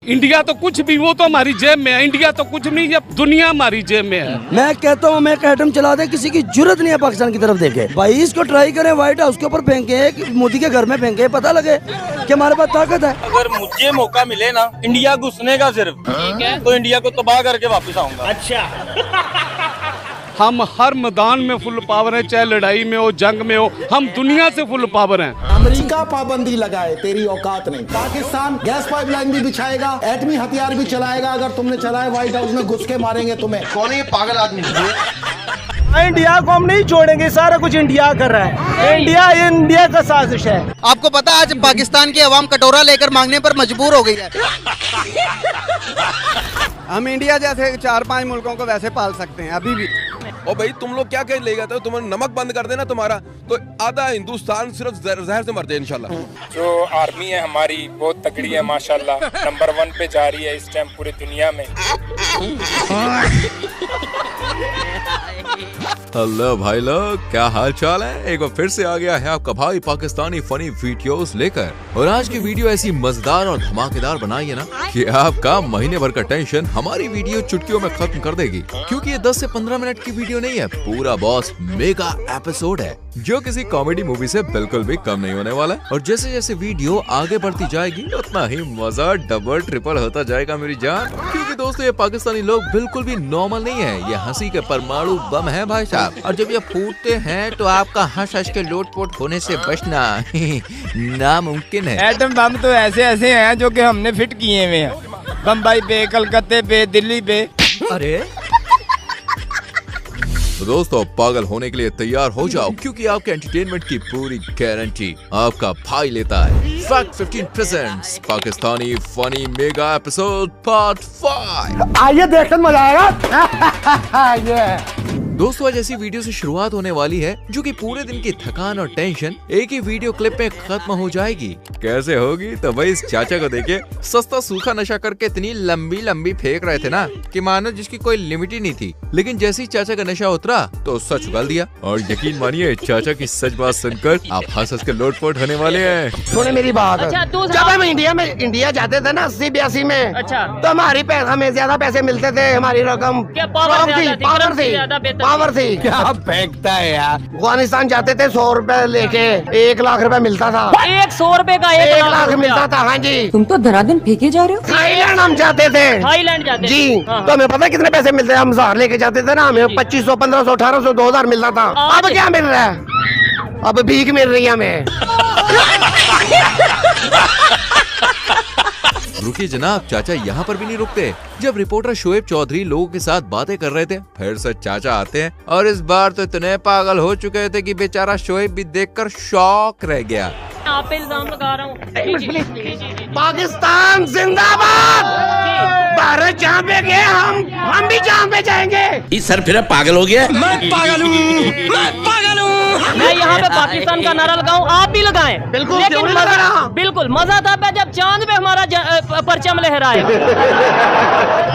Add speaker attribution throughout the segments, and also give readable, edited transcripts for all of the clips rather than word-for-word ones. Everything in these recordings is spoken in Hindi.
Speaker 1: इंडिया तो कुछ भी, वो तो हमारी जेब में है। इंडिया तो कुछ नहीं, ये दुनिया हमारी जेब में है।
Speaker 2: मैं कहता हूँ, मैं एक एटम चला दे, किसी की जरूरत नहीं है पाकिस्तान की तरफ देखे। भाई इसको ट्राई करें, व्हाइट हाउस के ऊपर फेंके, मोदी के घर में फेंके, पता लगे कि हमारे पास ताकत है।
Speaker 3: अगर मुझे मौका मिले ना इंडिया घुसने का सिर्फ, ठीक है, तो इंडिया को तबाह करके वापस आऊंगा।
Speaker 4: अच्छा
Speaker 1: हम हर मैदान में फुल पावर है, चाहे लड़ाई में हो, जंग में हो, हम दुनिया से फुल पावर हैं।
Speaker 5: अमेरिका पाबंदी लगाए, तेरी औकात नहीं। पाकिस्तान गैस पाइपलाइन भी बिछाएगा, एटमी हथियार भी चलाएगा। अगर तुमने चलाए, व्हाइट हाउस में घुस के मारेंगे तुम्हें।
Speaker 6: कौन है ये पागल आदमी?
Speaker 4: इंडिया को हम नहीं छोड़ेंगे, सारा कुछ इंडिया कर रहा है। इंडिया का साजिश है।
Speaker 6: आपको पता आज पाकिस्तान की आवाम कटोरा लेकर मांगने पर मजबूर हो गई है।
Speaker 7: हम इंडिया जैसे 4-5 मुल्कों को वैसे पाल सकते हैं अभी भी।
Speaker 8: और भाई तुम लोग क्या कह ले जाते हो? तुम नमक बंद कर देना तुम्हारा, तो आधा हिंदुस्तान सिर्फ जहर से मर जाए इंशाल्लाह।
Speaker 9: जो आर्मी है हमारी बहुत तगड़ी है माशाल्लाह, नंबर 1 पे जा रही है इस टाइम पूरी दुनिया में।
Speaker 10: हेलो भाई लोग, क्या हाल चाल है? एक बार फिर से आ गया है आपका भाई पाकिस्तानी फनी वीडियोस लेकर। और आज की वीडियो ऐसी मजेदार और धमाकेदार बनाई है ना कि आपका महीने भर का टेंशन हमारी वीडियो चुटकियों में खत्म कर देगी। क्योंकि ये 10 से 15 मिनट की वीडियो नहीं है, पूरा बॉस मेगा एपिसोड है, जो किसी कॉमेडी मूवी से बिल्कुल भी कम नहीं होने वाला। और जैसे जैसे वीडियो आगे बढ़ती जाएगी उतना ही मजा डबल ट्रिपल होता जाएगा मेरी जान। क्योंकि दोस्तों ये पाकिस्तानी लोग बिल्कुल भी नॉर्मल नहीं है, ये हंसी के परमाणु बम है भाई साहब। और जब ये फूटते हैं तो आपका हंस हंस के लोटपोट होने से बचना नामुमकिन है।
Speaker 4: एटम बम तो ऐसे ऐसे हैं जो कि हमने फिट किए हुए हैं, बम्बई पे, कलकत्ते पे, दिल्ली पे। अरे
Speaker 10: तो दोस्तों पागल होने के लिए तैयार हो जाओ, क्योंकि आपके एंटरटेनमेंट की पूरी गारंटी आपका भाई लेता है। Fact 15 presents Pakistani funny mega episode part 5।
Speaker 4: आइए देखकर मजा आएगा।
Speaker 10: दोस्तों आज ऐसी वीडियो से शुरुआत होने वाली है जो कि पूरे दिन की थकान और टेंशन एक ही वीडियो क्लिप में खत्म हो जाएगी। कैसे होगी? तो भाई इस चाचा को देखिए, सस्ता सूखा नशा करके इतनी लंबी लंबी फेंक रहे थे ना कि मानो जिसकी कोई लिमिट ही नहीं थी। लेकिन जैसे ही चाचा का नशा उतरा तो सच उगल दिया। और यकीन मानिए चाचा की सच बात सुनकर आप हंस हंस के लोटपोट होने वाले हैं।
Speaker 2: सुने मेरी बात।
Speaker 4: अच्छा,
Speaker 2: जब हम इंडिया जाते थे ना 80-82 में,
Speaker 4: अच्छा,
Speaker 2: तो हमें ज्यादा पैसे मिलते थे, हमारी रकम पावर थी। क्या फेंकता है यार। अफगानिस्तान जाते थे 100 रुपए लेके, 1 लाख रुपए मिलता था।
Speaker 4: 100 रुपए का
Speaker 2: 1 लाख मिलता था। हाँ जी।
Speaker 11: तुम तो धराधन फेंके जा रहे हो।
Speaker 2: थाईलैंड हम जाते थे।
Speaker 4: थाईलैंड जाते
Speaker 2: जी। तो हमें पता है कितने पैसे मिलते हैं? हम 1000 लेके जाते थे ना, हमें 2500, 1500, 1800, 2000 मिलता था। अब क्या मिल रहा है? अब भीख मिल रही है हमें।
Speaker 10: रुकिए जनाब, चाचा यहाँ पर भी नहीं रुकते। जब रिपोर्टर शोएब चौधरी लोगों के साथ बातें कर रहे थे, फिर से चाचा आते हैं और इस बार तो इतने पागल हो चुके थे कि बेचारा शोएब भी देखकर शॉक रह गया।
Speaker 4: आप पे इल्जाम लगा रहा हूँ।
Speaker 2: पाकिस्तान जिंदाबाद। भारत जहाँ पे गए हम भी जहाँ पे जाएंगे।
Speaker 6: इस सर फिर पागल हो गया।
Speaker 4: मैं पागल हूँ। मैं यहाँ पे पाकिस्तान का नारा लगाऊं, आप भी लगाएं।
Speaker 2: बिल्कुल,
Speaker 4: बिल्कुल मजा तब है जब चांद पे हमारा परचम लहराए।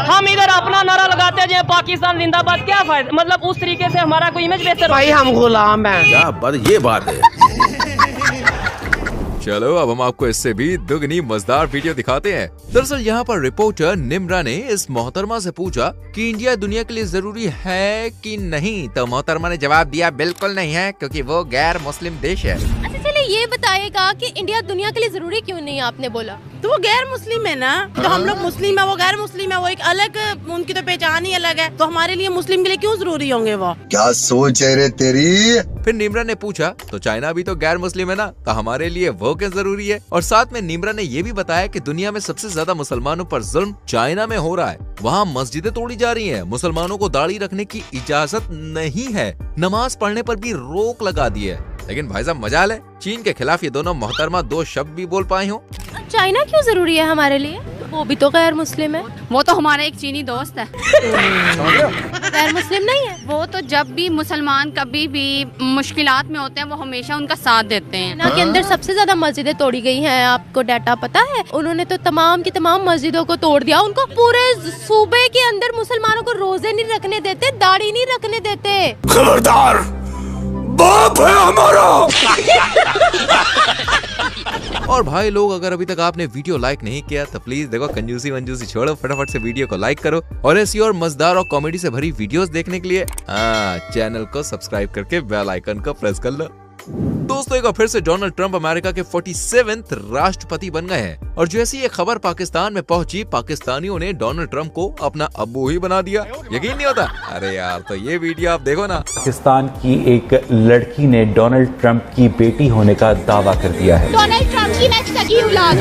Speaker 4: हम इधर अपना नारा लगाते हैं पाकिस्तान जिंदाबाद, क्या फायदा? मतलब उस तरीके से हमारा कोई इमेज बेहतर।
Speaker 2: भाई हम गुलाम हैं।
Speaker 6: क्या बात, ये बात है।
Speaker 10: चलो अब हम आपको इससे भी दुगनी मजेदार वीडियो दिखाते हैं। दरअसल यहाँ पर रिपोर्टर निम्रा ने इस मोहतरमा से पूछा कि इंडिया दुनिया के लिए जरूरी है कि नहीं, तो मोहतरमा ने जवाब दिया बिल्कुल नहीं है, क्योंकि वो गैर मुस्लिम देश है।
Speaker 11: अच्छा चलिए ये बताइएगा कि इंडिया दुनिया के लिए जरूरी क्यों नहीं, आपने बोला
Speaker 12: तो वो गैर मुस्लिम है ना, तो हम लोग मुस्लिम है, वो गैर मुस्लिम है, वो एक अलग, उनकी तो पहचान ही अलग है। तो हमारे लिए मुस्लिम के लिए क्यों जरूरी होंगे वो?
Speaker 6: क्या सोच है रे तेरी?
Speaker 10: फिर निम्रा ने पूछा तो चाइना भी तो गैर मुस्लिम है ना, तो हमारे लिए वो क्या जरूरी है? और साथ में निम्रा ने ये भी बताया कि दुनिया में सबसे ज्यादा मुसलमानों पर जुल्म चाइना में हो रहा है। वहाँ मस्जिदें तोड़ी जा रही हैं, मुसलमानों को दाढ़ी रखने की इजाजत नहीं है, नमाज पढ़ने पर भी रोक लगा दी है। लेकिन भाई साहब मजाल है, चीन के खिलाफ ये दोनों मोहतरमा 2 शब्द भी बोल पाए हो।
Speaker 11: चाइना क्यों जरूरी है हमारे लिए? वो भी तो गैर मुस्लिम है।
Speaker 12: वो तो हमारा एक चीनी दोस्त है।
Speaker 11: गैर मुस्लिम नहीं है
Speaker 12: वो तो जब भी मुसलमान कभी भी मुश्किलात में होते हैं वो हमेशा उनका साथ देते हैं।
Speaker 11: ना के अंदर सबसे ज्यादा मस्जिदें तोड़ी गई हैं, आपको डाटा पता है? उन्होंने तो तमाम की तमाम मस्जिदों को तोड़ दिया। उनको पूरे सूबे के अंदर मुसलमानों को रोजे नहीं रखने देते, दाढ़ी नहीं रखने देते।
Speaker 6: खबरदार, बाप है हमारा।
Speaker 10: और भाई लोग, अगर अभी तक आपने वीडियो लाइक नहीं किया तो प्लीज देखो, कंजूसी वंजूसी छोड़ो, फटाफट से वीडियो को लाइक करो और ऐसी और मजेदार और कॉमेडी से भरी वीडियोस देखने के लिए चैनल को सब्सक्राइब करके बेल आइकन को प्रेस कर लो। दोस्तों, एक बार फिर से डोनाल्ड ट्रंप अमेरिका के 47वें राष्ट्रपति बन गए हैं और जैसी ये खबर पाकिस्तान में पहुंची, पाकिस्तानियों ने डोनाल्ड ट्रंप को अपना अब्बू ही बना दिया। यकीन नहीं होता? अरे यार, तो ये वीडियो आप देखो ना।
Speaker 13: पाकिस्तान की एक लड़की ने डोनाल्ड ट्रंप की बेटी होने का दावा कर दिया है।
Speaker 11: डोनाल्ड ट्रंप की मैं सगी औलाद।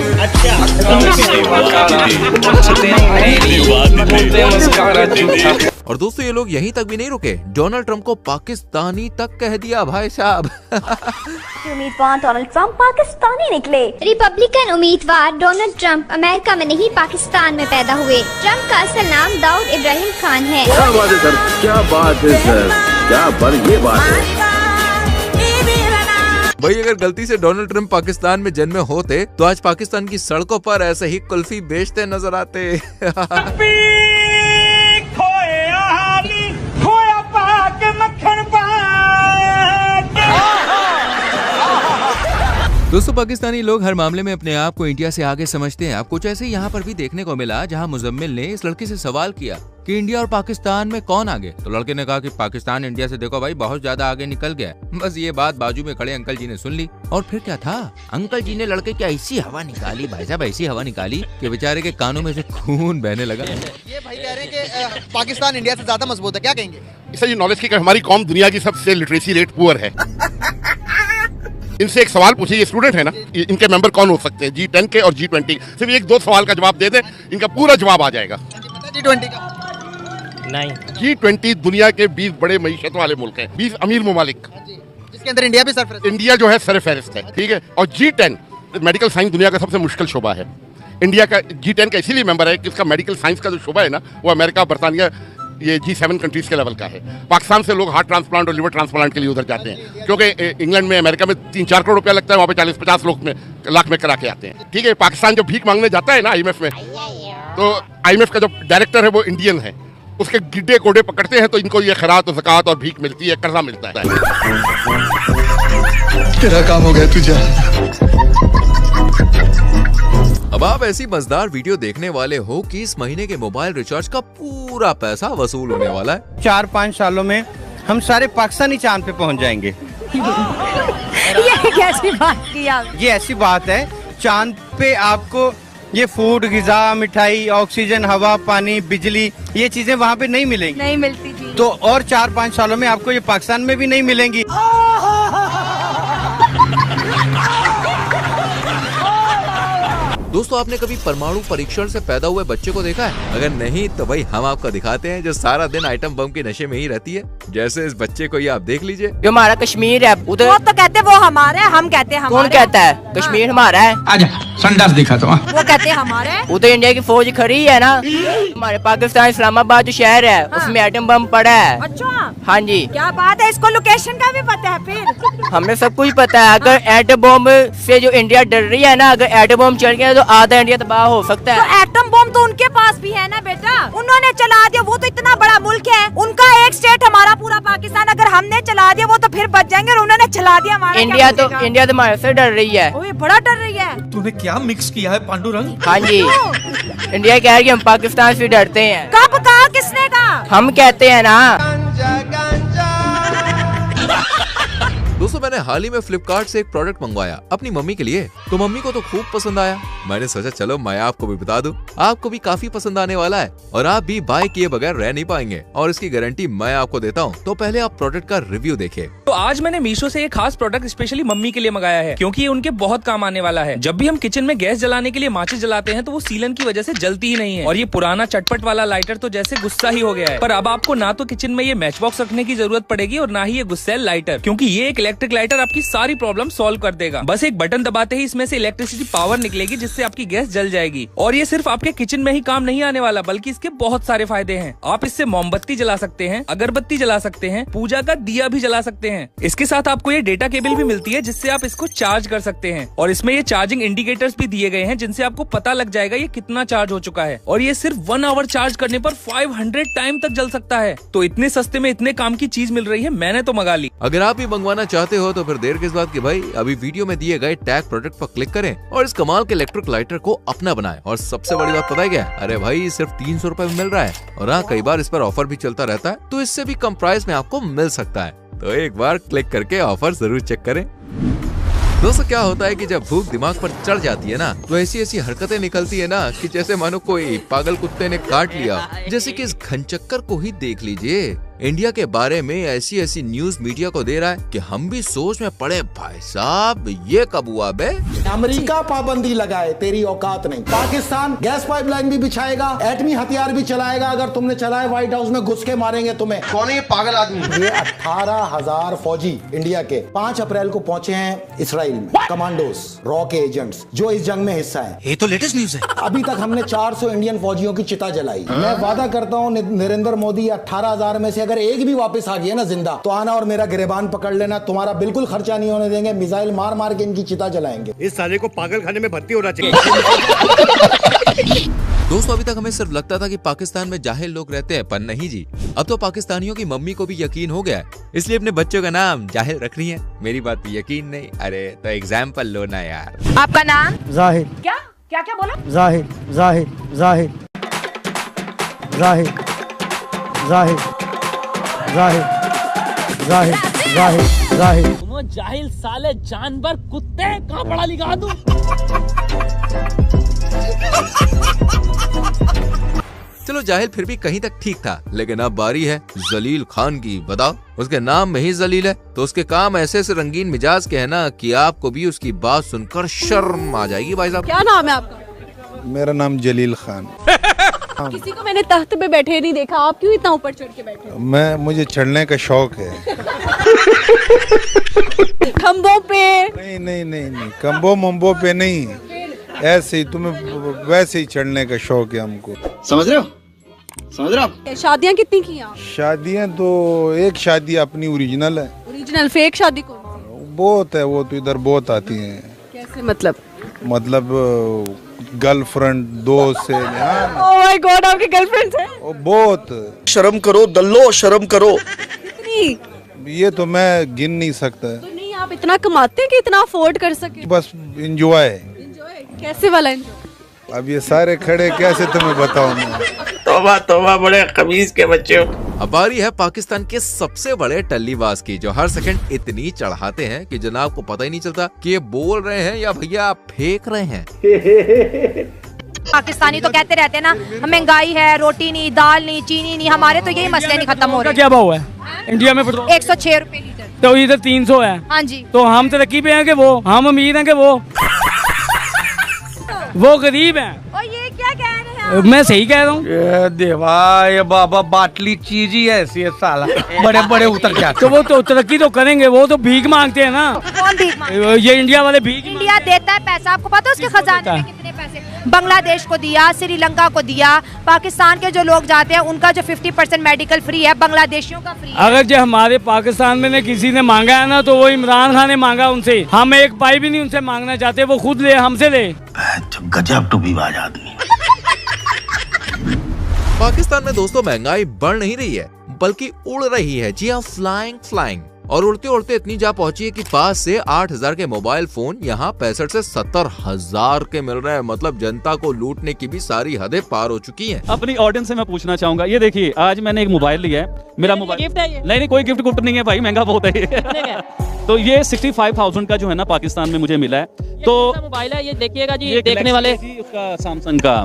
Speaker 10: और दोस्तों, ये लोग यहीं तक भी नहीं रुके, डोनाल्ड ट्रंप को पाकिस्तानी तक कह दिया भाई साहब।
Speaker 14: उम्मीदवार डोनाल्ड ट्रंप पाकिस्तानी निकले। रिपब्लिकन उम्मीदवार डोनाल्ड ट्रंप अमेरिका में नहीं पाकिस्तान में पैदा हुए। ट्रंप का असल नाम दाऊद इब्राहिम खान है।
Speaker 15: क्या बात है सर, क्या बात है सर, क्या ये बात है
Speaker 10: भाई। अगर गलती से डोनाल्ड ट्रंप पाकिस्तान में जन्मे होते तो आज पाकिस्तान की सड़कों पर ऐसे ही कुल्फी बेचते नजर आते। दोस्तों, पाकिस्तानी लोग हर मामले में अपने आप को इंडिया से आगे समझते हैं। अब कुछ ऐसे यहाँ पर भी देखने को मिला, जहाँ मुजम्मिल ने इस लड़के से सवाल किया कि इंडिया और पाकिस्तान में कौन आगे, तो लड़के ने कहा कि पाकिस्तान इंडिया से देखो भाई बहुत ज्यादा आगे निकल गया। बस ये बात बाजू में खड़े अंकल जी ने सुन ली और फिर क्या था, अंकल जी ने लड़के की ऐसी हवा निकाली भाई साहब, ऐसी हवा निकाली कि बेचारे के कानों में से खून बहने लगा।
Speaker 6: ये भाई कह रहे हैं कि पाकिस्तान इंडिया से ज्यादा मजबूत है, क्या कहेंगे?
Speaker 16: इससे ये नॉलेज की हमारी कौम दुनिया की सबसे लिटरेसी रेट पुअर है। इनसे एक सवाल पूछिए, ये स्टूडेंट है ना, इनके मेंबर कौन हो सकते हैं G10 के और G20? सिर्फ एक दो सवाल का जवाब दे दे, इनका पूरा जवाब आ जाएगा।
Speaker 6: G20 का
Speaker 3: नहीं।
Speaker 16: G20 दुनिया के 20 बड़े मईशत वाले मुल्क हैं, 20 अमीर ममालिक,
Speaker 6: जिसके अंदर इंडिया भी सरफहरिस्त।
Speaker 16: इंडिया जो है सरफहरिस्त है, ठीक है। और G10 मेडिकल साइंस दुनिया का सबसे मुश्किल शोबा है। इंडिया का G10 का इसीलिए मेंबर है कि इसका मेडिकल साइंस का जो शोबा है ना, वो अमेरिका, बरतानिया, ये G7 कंट्रीज के लेवल का है। पाकिस्तान से लोग हार्ट ट्रांसप्लांट और लिवर ट्रांसप्लांट के लिए उधर जाते हैं, क्योंकि इंग्लैंड में, अमेरिका में 3-4 करोड़ रुपया लगता है, वहाँ पे 40-50 लाख में करा के आते हैं, ठीक है। पाकिस्तान जब भीख मांगने जाता है ना IMF में, तो IMF का जो डायरेक्टर है वो इंडियन है, उसके गिड्डे कोडे पकड़ते हैं तो इनको ये खैरात और ज़कात और भीख मिलती है, कर्जा मिलता है।
Speaker 17: तेरा काम हो गया तुझे।
Speaker 10: अब आप ऐसी मजेदार वीडियो देखने वाले हो कि इस महीने के मोबाइल रिचार्ज का पूरा पैसा वसूल होने वाला है।
Speaker 3: 4-5 सालों में हम सारे पाकिस्तानी चांद पे पहुंच जाएंगे।
Speaker 14: ये कैसी बात की आप?
Speaker 3: ये ऐसी बात है, चांद पे आपको ये फूड, ग़िज़ा, मिठाई, ऑक्सीजन, हवा, पानी, बिजली, ये चीजें वहाँ पे नहीं मिलेंगी।
Speaker 14: नहीं मिलती थी।
Speaker 3: तो और 4-5 सालों में आपको ये पाकिस्तान में भी नहीं मिलेंगी।
Speaker 10: दोस्तों, आपने कभी परमाणु परीक्षण से पैदा हुए बच्चे को देखा है? अगर नहीं तो भाई हम आपको दिखाते हैं, जो सारा दिन आइटम बम के नशे में ही रहती है। जैसे इस बच्चे को ये आप देख लीजिए।
Speaker 4: जो हमारा कश्मीर है उधर,
Speaker 12: वो तो कहते वो हमारा है, हम कहते हैं हमारा।
Speaker 4: कौन कहता है कश्मीर हमारा है?
Speaker 17: आजा संडास दिखा तो।
Speaker 12: वो कहते हैं हमारे।
Speaker 4: उधर इंडिया की फौज खड़ी है ना, हमारे पाकिस्तान इस्लामाबाद जो शहर है उसमें एटम बम पड़ा है।
Speaker 12: अच्छा,
Speaker 4: हाँ जी,
Speaker 12: क्या बात है, इसको लोकेशन का भी पता है? फिर
Speaker 4: हमें सब कुछ पता है। अगर एटम बम से जो इंडिया डर रही है ना, अगर एटम बम चल गया तो आधा इंडिया तबाह हो सकता है।
Speaker 12: तो एटम बम तो उनके पास भी है ना बेटा, उन्होंने चला दिया। वो तो इतना बड़ा मुल्क है, उनका एक स्टेट, हमारा पूरा पाकिस्तान। अगर हमने चला दिया वो तो फिर बच जाएंगे, और उन्होंने चला दिया हमारा।
Speaker 4: इंडिया तो हमारे से डर रही है।
Speaker 12: वो बड़ा डर रही है।
Speaker 17: तूने क्या मिक्स किया है पांडुरंग?
Speaker 4: हाँ जी, इंडिया कह रही है हम पाकिस्तान से डरते हैं।
Speaker 12: कब कहा, किसने कहा?
Speaker 4: हम कहते हैं ना।
Speaker 10: दोस्तों, मैंने हाल ही में फ्लिपकार्ट से एक प्रोडक्ट मंगवाया अपनी मम्मी के लिए, तो मम्मी को तो खूब पसंद आया। मैंने सोचा चलो मैं आपको भी बता दूं, आपको भी काफी पसंद आने वाला है और आप भी बाय किए बगैर रह नहीं पाएंगे, और इसकी गारंटी मैं आपको देता हूं। तो पहले आप प्रोडक्ट का रिव्यू देखिए।
Speaker 18: तो आज मैंने मीशो से एक खास प्रोडक्ट स्पेशली मम्मी के लिए मंगाया है, क्योंकि ये उनके बहुत काम आने वाला है। जब भी हम किचन में गैस जलाने के लिए माचिस जलाते हैं तो वो सीलन की वजह से जलती ही नहीं है, और ये पुराना चटपट वाला लाइटर तो जैसे गुस्सा ही हो गया है। पर अब आपको ना तो किचन में ये मैच बॉक्स रखने की जरूरत पड़ेगी और ना ही ये गुस्सेल लाइटर, क्योंकि ये एक इलेक्ट्रिक लाइटर आपकी सारी प्रॉब्लम सॉल्व कर देगा। बस एक बटन दबाते ही इसमें से इलेक्ट्रिसिटी पावर निकलेगी, जिससे आपकी गैस जल जाएगी। और ये सिर्फ आपके किचन में ही काम नहीं आने वाला, बल्कि इसके बहुत सारे फायदे हैं। आप इससे मोमबत्ती जला सकते हैं, अगरबत्ती जला सकते हैं, पूजा का दिया भी जला सकते हैं। इसके साथ आपको ये डेटा केबल भी मिलती है, जिससे आप इसको चार्ज कर सकते हैं। और इसमें ये चार्जिंग इंडिकेटर्स भी दिए गए हैं, जिनसे आपको पता लग जाएगा ये कितना चार्ज हो चुका है। और ये सिर्फ 1 आवर चार्ज करने पर 500 टाइम तक जल सकता है। तो इतने सस्ते में इतने काम की चीज मिल रही है, मैंने तो मंगा ली।
Speaker 10: अगर आप भी मंगवाना चाहते हो तो फिर देर किस बात की भाई, अभी वीडियो में दिए गए टैग प्रोडक्ट पर क्लिक करें और इस कमाल के इलेक्ट्रिक लाइटर को अपना बनाएं। और सबसे बड़ी बात पता है क्या, अरे भाई सिर्फ 300 रुपए में मिल रहा है। और हाँ, कई बार इस पर ऑफर भी चलता रहता है, तो इससे भी कम प्राइस में आपको मिल सकता है। तो एक बार क्लिक करके ऑफर जरूर चेक करें। दोस्तों क्या होता है कि जब भूख दिमाग पर चढ़ जाती है ना, तो ऐसी ऐसी हरकतें निकलती है ना कि जैसे मानो कोई पागल कुत्ते ने काट लिया। जैसे कि इस घनचक्कर को ही देख लीजिए, इंडिया के बारे में ऐसी ऐसी न्यूज मीडिया को दे रहा है कि हम भी सोच में पड़े, भाई साहब ये कब हुआ बे?
Speaker 5: अमेरिका पाबंदी लगाए, तेरी औकात नहीं। पाकिस्तान गैस पाइपलाइन भी बिछाएगा, एटमी हथियार भी चलाएगा, अगर तुमने चलाए व्हाइट हाउस में घुस के मारेंगे तुम्हें। कौन है ये पागल आदमी? ये 18,000 फौजी इंडिया के 5 अप्रैल को पहुंचे हैं इसराइल में, कमांडोज, रॉ के एजेंट्स जो इस जंग में हिस्सा है।
Speaker 17: ये तो लेटेस्ट न्यूज है।
Speaker 5: अभी तक हमने 400 इंडियन फौजियों की चिता जलाई। मैं वादा करता हूँ नरेंद्र मोदी 18,000 में से अगर एक भी वापस आ गया ना जिंदा, तो आना और मेरा गिरबान पकड़ लेना, तुम्हारा बिल्कुल खर्चा नहीं होने देंगे, मिसाइल मार मार के इनकी चिता जलाएंगे।
Speaker 17: इस साले को पागल खाने में भर्ती होना चाहिए।
Speaker 10: दोस्तों अभी तक हमें सिर्फ लगता था कि पाकिस्तान में जाहिल लोग रहते हैं, पर नहीं जी, अब तो पाकिस्तानियों की मम्मी को भी यकीन हो गया है, इसलिए अपने बच्चों का नाम जाहिल रख रही है। मेरी बात पे यकीन नहीं, अरे तो एग्जाम्पल लो ना यार।
Speaker 12: आपका नाम?
Speaker 2: जाहिर।
Speaker 12: क्या क्या क्या बोला?
Speaker 2: जाहिर जाहिर जाहिर जाहिर जाहिर जाहिर जाहिर जाहिर जाहिर।
Speaker 4: जाहिल साले जानवर कुत्ते, कहाँ पढ़ा लिखा तू?
Speaker 10: चलो जाहिल फिर भी कहीं तक ठीक था, लेकिन अब बारी है जलील खान की। बताओ, उसके नाम में ही जलील है, तो उसके काम ऐसे से रंगीन मिजाज के है ना कि आपको भी उसकी बात सुनकर शर्म आ जाएगी। भाई साहब
Speaker 11: क्या नाम है आपका?
Speaker 19: मेरा नाम जलील खान।
Speaker 11: किसी को मैंने तख्त पे बैठे नहीं देखा, आप क्यों इतना ऊपर चढ़ के बैठे?
Speaker 19: मुझे चढ़ने का शौक है।
Speaker 11: खम्बों पे?
Speaker 19: नहीं नहीं नहीं नहीं, खम्बों मंबों पे नहीं, ऐसे ही तुम्हें वैसे ही चढ़ने का शौक है हमको। समझ रहे हो? समझ रहे हो?
Speaker 11: शादियाँ कितनी की आप?
Speaker 19: शादियाँ तो एक शादी अपनी ओरिजिनल है।
Speaker 11: ओरिजिनल? फेक शादी कौन सी?
Speaker 19: बहुत है, वो तो इधर बहुत आती हैं।
Speaker 11: कैसे मतलब?
Speaker 19: गर्लफ्रेंड दोस्त से।
Speaker 11: ओह माय गॉड, आपकी गर्लफ्रेंड है?
Speaker 19: बहुत। शर्म करो दल्लो, शर्म करो।
Speaker 11: कितनी?
Speaker 19: ये तो मैं गिन नहीं सकता।
Speaker 11: तो नहीं, आप इतना कमाते हैं कि इतना अफोर्ड कर सके?
Speaker 19: बस एंजॉय।
Speaker 11: कैसे वाला एंजॉय?
Speaker 19: अब ये सारे खड़े कैसे तुम्हें बताऊं मैं।
Speaker 15: तौबा तौबा, बड़े खबीज के बच्चे।
Speaker 10: अब बारी है पाकिस्तान के सबसे बड़े टल्लीबाज की, जो हर सेकंड इतनी चढ़ाते हैं कि जनाब को पता ही नहीं चलता कि ये बोल रहे हैं या भैया फेंक रहे हैं।
Speaker 12: पाकिस्तानी तो कहते रहते हैं ना, महंगाई है, रोटी नहीं, दाल नहीं, चीनी नहीं, हमारे तो यही मसले नहीं खत्म हो रहे।
Speaker 1: क्या भाव है इंडिया में?
Speaker 12: 106 रुपए लीटर।
Speaker 1: तो इधर 300 है।
Speaker 12: हाँ जी।
Speaker 1: तो हम तरक्की पे हैं कि वो? हम अमीर हैं कि वो गरीब हैं?
Speaker 12: और ये क्या कह रहे हैं?
Speaker 1: मैं सही कह रहा हूँ। ये देवा, ये बाबा बाटली चीज ही ऐसी है साला, बड़े बड़े उतर जाते। तो वो तो तरक्की तो करेंगे, वो तो भीख मांगते हैं ना।
Speaker 12: कौन भीख मांगते?
Speaker 1: ये इंडिया वाले भीख।
Speaker 12: इंडिया देता है पैसा, आपको पता है उसके खजाने में कितने पैसे? बांग्लादेश को दिया, श्रीलंका को दिया, पाकिस्तान के जो लोग जाते हैं उनका जो 50% मेडिकल फ्री है, बांग्लादेशियों का फ्री है।
Speaker 1: अगर जो हमारे पाकिस्तान में किसी ने मांगा है ना, तो वो इमरान खान ने मांगा उनसे। हम एक पाई भी नहीं उनसे मांगना चाहते, वो खुद ले, हमसे ले।
Speaker 15: गजब टूबीबाज आदमी।
Speaker 10: पाकिस्तान में दोस्तों महंगाई बढ़ नहीं रही है, बल्कि उड़ रही है। जी हाँ, फ्लाइंग। और उड़ते उड़ते इतनी जा पहुंची है कि 5 से 8,000 के मोबाइल फोन यहाँ 65 से 70,000 के मिल रहे हैं। मतलब जनता को लूटने की भी सारी हदें पार हो चुकी हैं।
Speaker 20: अपनी ऑडियंस से मैं पूछना चाहूंगा, ये देखिए आज मैंने एक मोबाइल लिया है, मेरा मोबाइल
Speaker 4: गिफ्ट है ये?
Speaker 20: नहीं, कोई गिफ्ट गुफ्ट नहीं है भाई, महंगा बहुत है। तो ये 65,000 का जो है ना पाकिस्तान में मुझे मिला है। तो
Speaker 4: मोबाइल है ये, देखिएगा जी, देखने वाले
Speaker 20: उसका सैमसंग का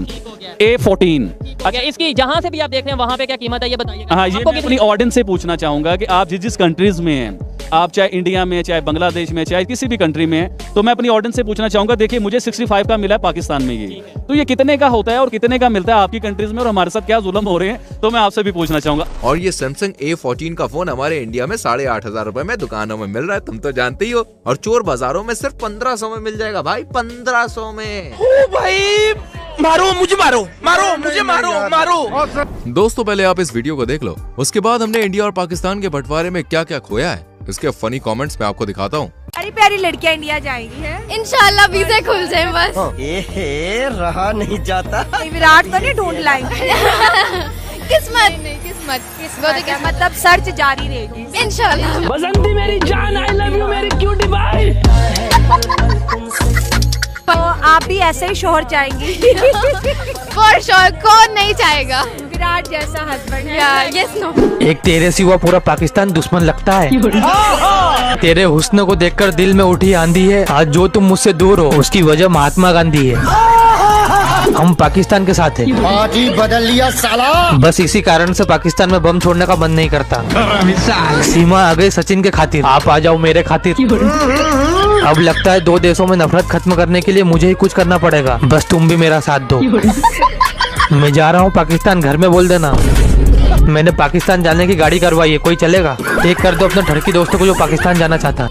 Speaker 20: A14।
Speaker 4: अच्छा, इसकी जहाँ से भी आप देख रहे हैं वहाँ पे क्या कीमत है ये बताइए।
Speaker 20: हाँ, ये मैं अपनी ऑडियंस से पूछना चाहूंगा कि आप जिस कंट्रीज में हैं, आप चाहे इंडिया में, चाहे बांग्लादेश में, चाहे किसी भी कंट्री में है, तो मैं अपनी ऑडियंस से पूछना चाहूंगा, देखिए मुझे 65 का मिला है पाकिस्तान में, ये तो ये कितने का होता है और कितने का मिलता है आपकी कंट्रीज में, और हमारे साथ क्या जुल्म हो रहे हैं, तो मैं आपसे भी पूछना चाहूंगा।
Speaker 10: और ये सैमसंग A14 का फोन हमारे इंडिया में 8,500 रुपए में दुकानों में मिल रहा है, तुम तो जानते ही हो। और चोर बाजारों में सिर्फ 1500 में मिल जाएगा भाई, 1500 में।
Speaker 17: ओ भाई, मारो मुझे, मारो मुझे, मारो।
Speaker 10: दोस्तों पहले आप इस वीडियो को देख लो, उसके बाद हमने इंडिया और पाकिस्तान के बंटवारे में क्या क्या खोया है इसके फनी कमेंट्स में आपको दिखाता हूँ।
Speaker 12: प्यारी प्यारी लड़कियां इंडिया जाएंगी है,
Speaker 11: इंशाल्लाह वीज़े खुल जाए बस।
Speaker 2: रहा नहीं जाता।
Speaker 12: विराट तो नहीं ढूंढ लाएंगे।
Speaker 11: किस्मत नहीं, किस्मत
Speaker 12: मतलब सर्च जारी रहेगी
Speaker 11: इंशाल्लाह।
Speaker 17: बसंती मेरी जान, आई लव यू मेरी क्यूटी भाई।
Speaker 12: तो आप भी ऐसे ही शोहर चाहेंगी?
Speaker 11: फॉर श्योर, कौन नहीं चाहेगा?
Speaker 12: विराट जैसा हस्बैंड है।
Speaker 11: Yes no.
Speaker 1: एक तेरे सिवा पूरा पाकिस्तान दुश्मन लगता है। तेरे हुस्न को देखकर दिल में उठी आंधी है। आज जो तुम मुझसे दूर हो उसकी वजह महात्मा गांधी है। हम पाकिस्तान के साथ हैं।
Speaker 5: आज ही बदल लिया साला।
Speaker 1: बस इसी कारण से पाकिस्तान में बम छोड़ने का मन नहीं करता। सीमा आ गई सचिन के खातिर, आप आ जाओ मेरे खातिर। अब लगता है दो देशों में नफरत खत्म करने के लिए मुझे ही कुछ करना पड़ेगा। बस तुम भी मेरा साथ दो। मैं जा रहा हूँ पाकिस्तान, घर में बोल देना मैंने पाकिस्तान जाने की गाड़ी करवाई है, कोई चलेगा? एक कर दो अपने ठड़की दोस्तों को जो पाकिस्तान जाना चाहता।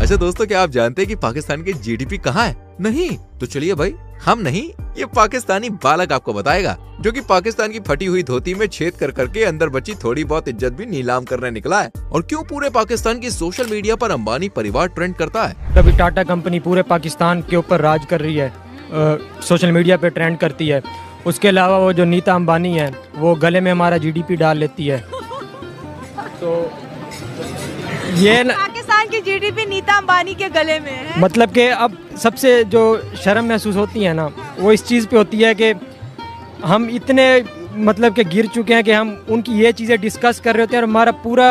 Speaker 10: अच्छा दोस्तों, क्या आप जानते हैं कि पाकिस्तान की जीडीपी कहाँ है? नहीं तो चलिए भाई, हम नहीं, ये पाकिस्तानी बालक आपको बताएगा, जो कि पाकिस्तान की फटी हुई धोती में छेद कर करके अंदर बची थोड़ी बहुत इज्जत भी नीलाम करने निकला है। और क्यों पूरे पाकिस्तान की सोशल मीडिया पर अंबानी परिवार ट्रेंड करता है।
Speaker 21: कभी टाटा कंपनी पूरे पाकिस्तान के ऊपर राज कर रही है, सोशल मीडिया पे ट्रेंड करती है। उसके अलावा वो जो नीता अंबानी है, वो गले में हमारा जीडीपी डाल लेती है। तो ये
Speaker 12: पाकिस्तान की जीडीपी नीता अंबानी के गले में है।
Speaker 21: मतलब कि अब सबसे जो शर्म महसूस होती है ना, वो इस चीज़ पे होती है कि हम इतने मतलब कि गिर चुके हैं कि हम उनकी ये चीज़ें डिस्कस कर रहे होते हैं और हमारा पूरा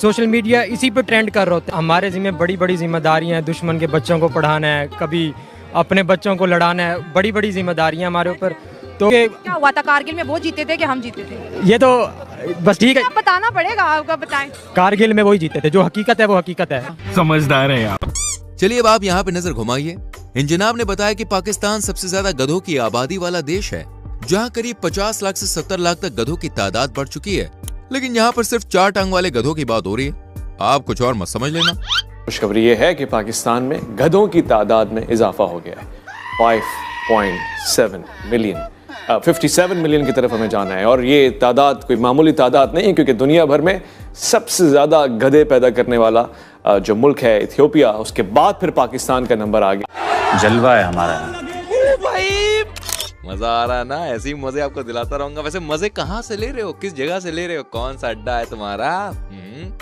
Speaker 21: सोशल मीडिया इसी पे ट्रेंड कर रहे होते हैं। हमारे जिम्मे बड़ी बड़ी जिम्मेदारियां हैं, दुश्मन के बच्चों को पढ़ाना है, कभी अपने बच्चों को लड़ाना है, बड़ी बड़ी जिम्मेदारियां हमारे ऊपर। तो
Speaker 12: क्या हुआ था कारगिल में? वो जीते थे कि हम जीते थे?
Speaker 21: ये तो बस ठीक है,
Speaker 12: आप बताना पड़ेगा, आपका बताएं।
Speaker 21: कारगिल में वही जीते थे, जो हकीकत है वो हकीकत है।
Speaker 10: समझदार है आप। चलिए अब आप यहाँ पे नजर घुमाइए। इन जनाब ने बताया कि पाकिस्तान सबसे ज्यादा गधों की आबादी वाला देश है, जहाँ करीब 50 लाख से 70 लाख तक गधों की तादाद बढ़ चुकी है। लेकिन यहाँ पर सिर्फ 4 टांग वाले गधों की बात हो रही है। आप कुछ और मत समझ लेना।
Speaker 22: खुशखबरी ये है कि पाकिस्तान में गधों की तादाद में इजाफा हो गया है। 5.7 मिलियन, 57 मिलियन की तरफ हमें जाना है। और ये तादाद कोई मामूली तादाद नहीं, क्योंकि दुनिया भर में सबसे ज़्यादा गधे पैदा करने वाला जो मुल्क है इथियोपिया, उसके बाद फिर पाकिस्तान का नंबर आ गया।
Speaker 13: जलवा है हमारा।
Speaker 10: मजा आ रहा है ना? ऐसे ही मजे आपको दिलाता रहूंगा। वैसे मजे कहाँ से ले रहे हो, किस जगह से ले रहे हो, कौन सा अड्डा है तुम्हारा?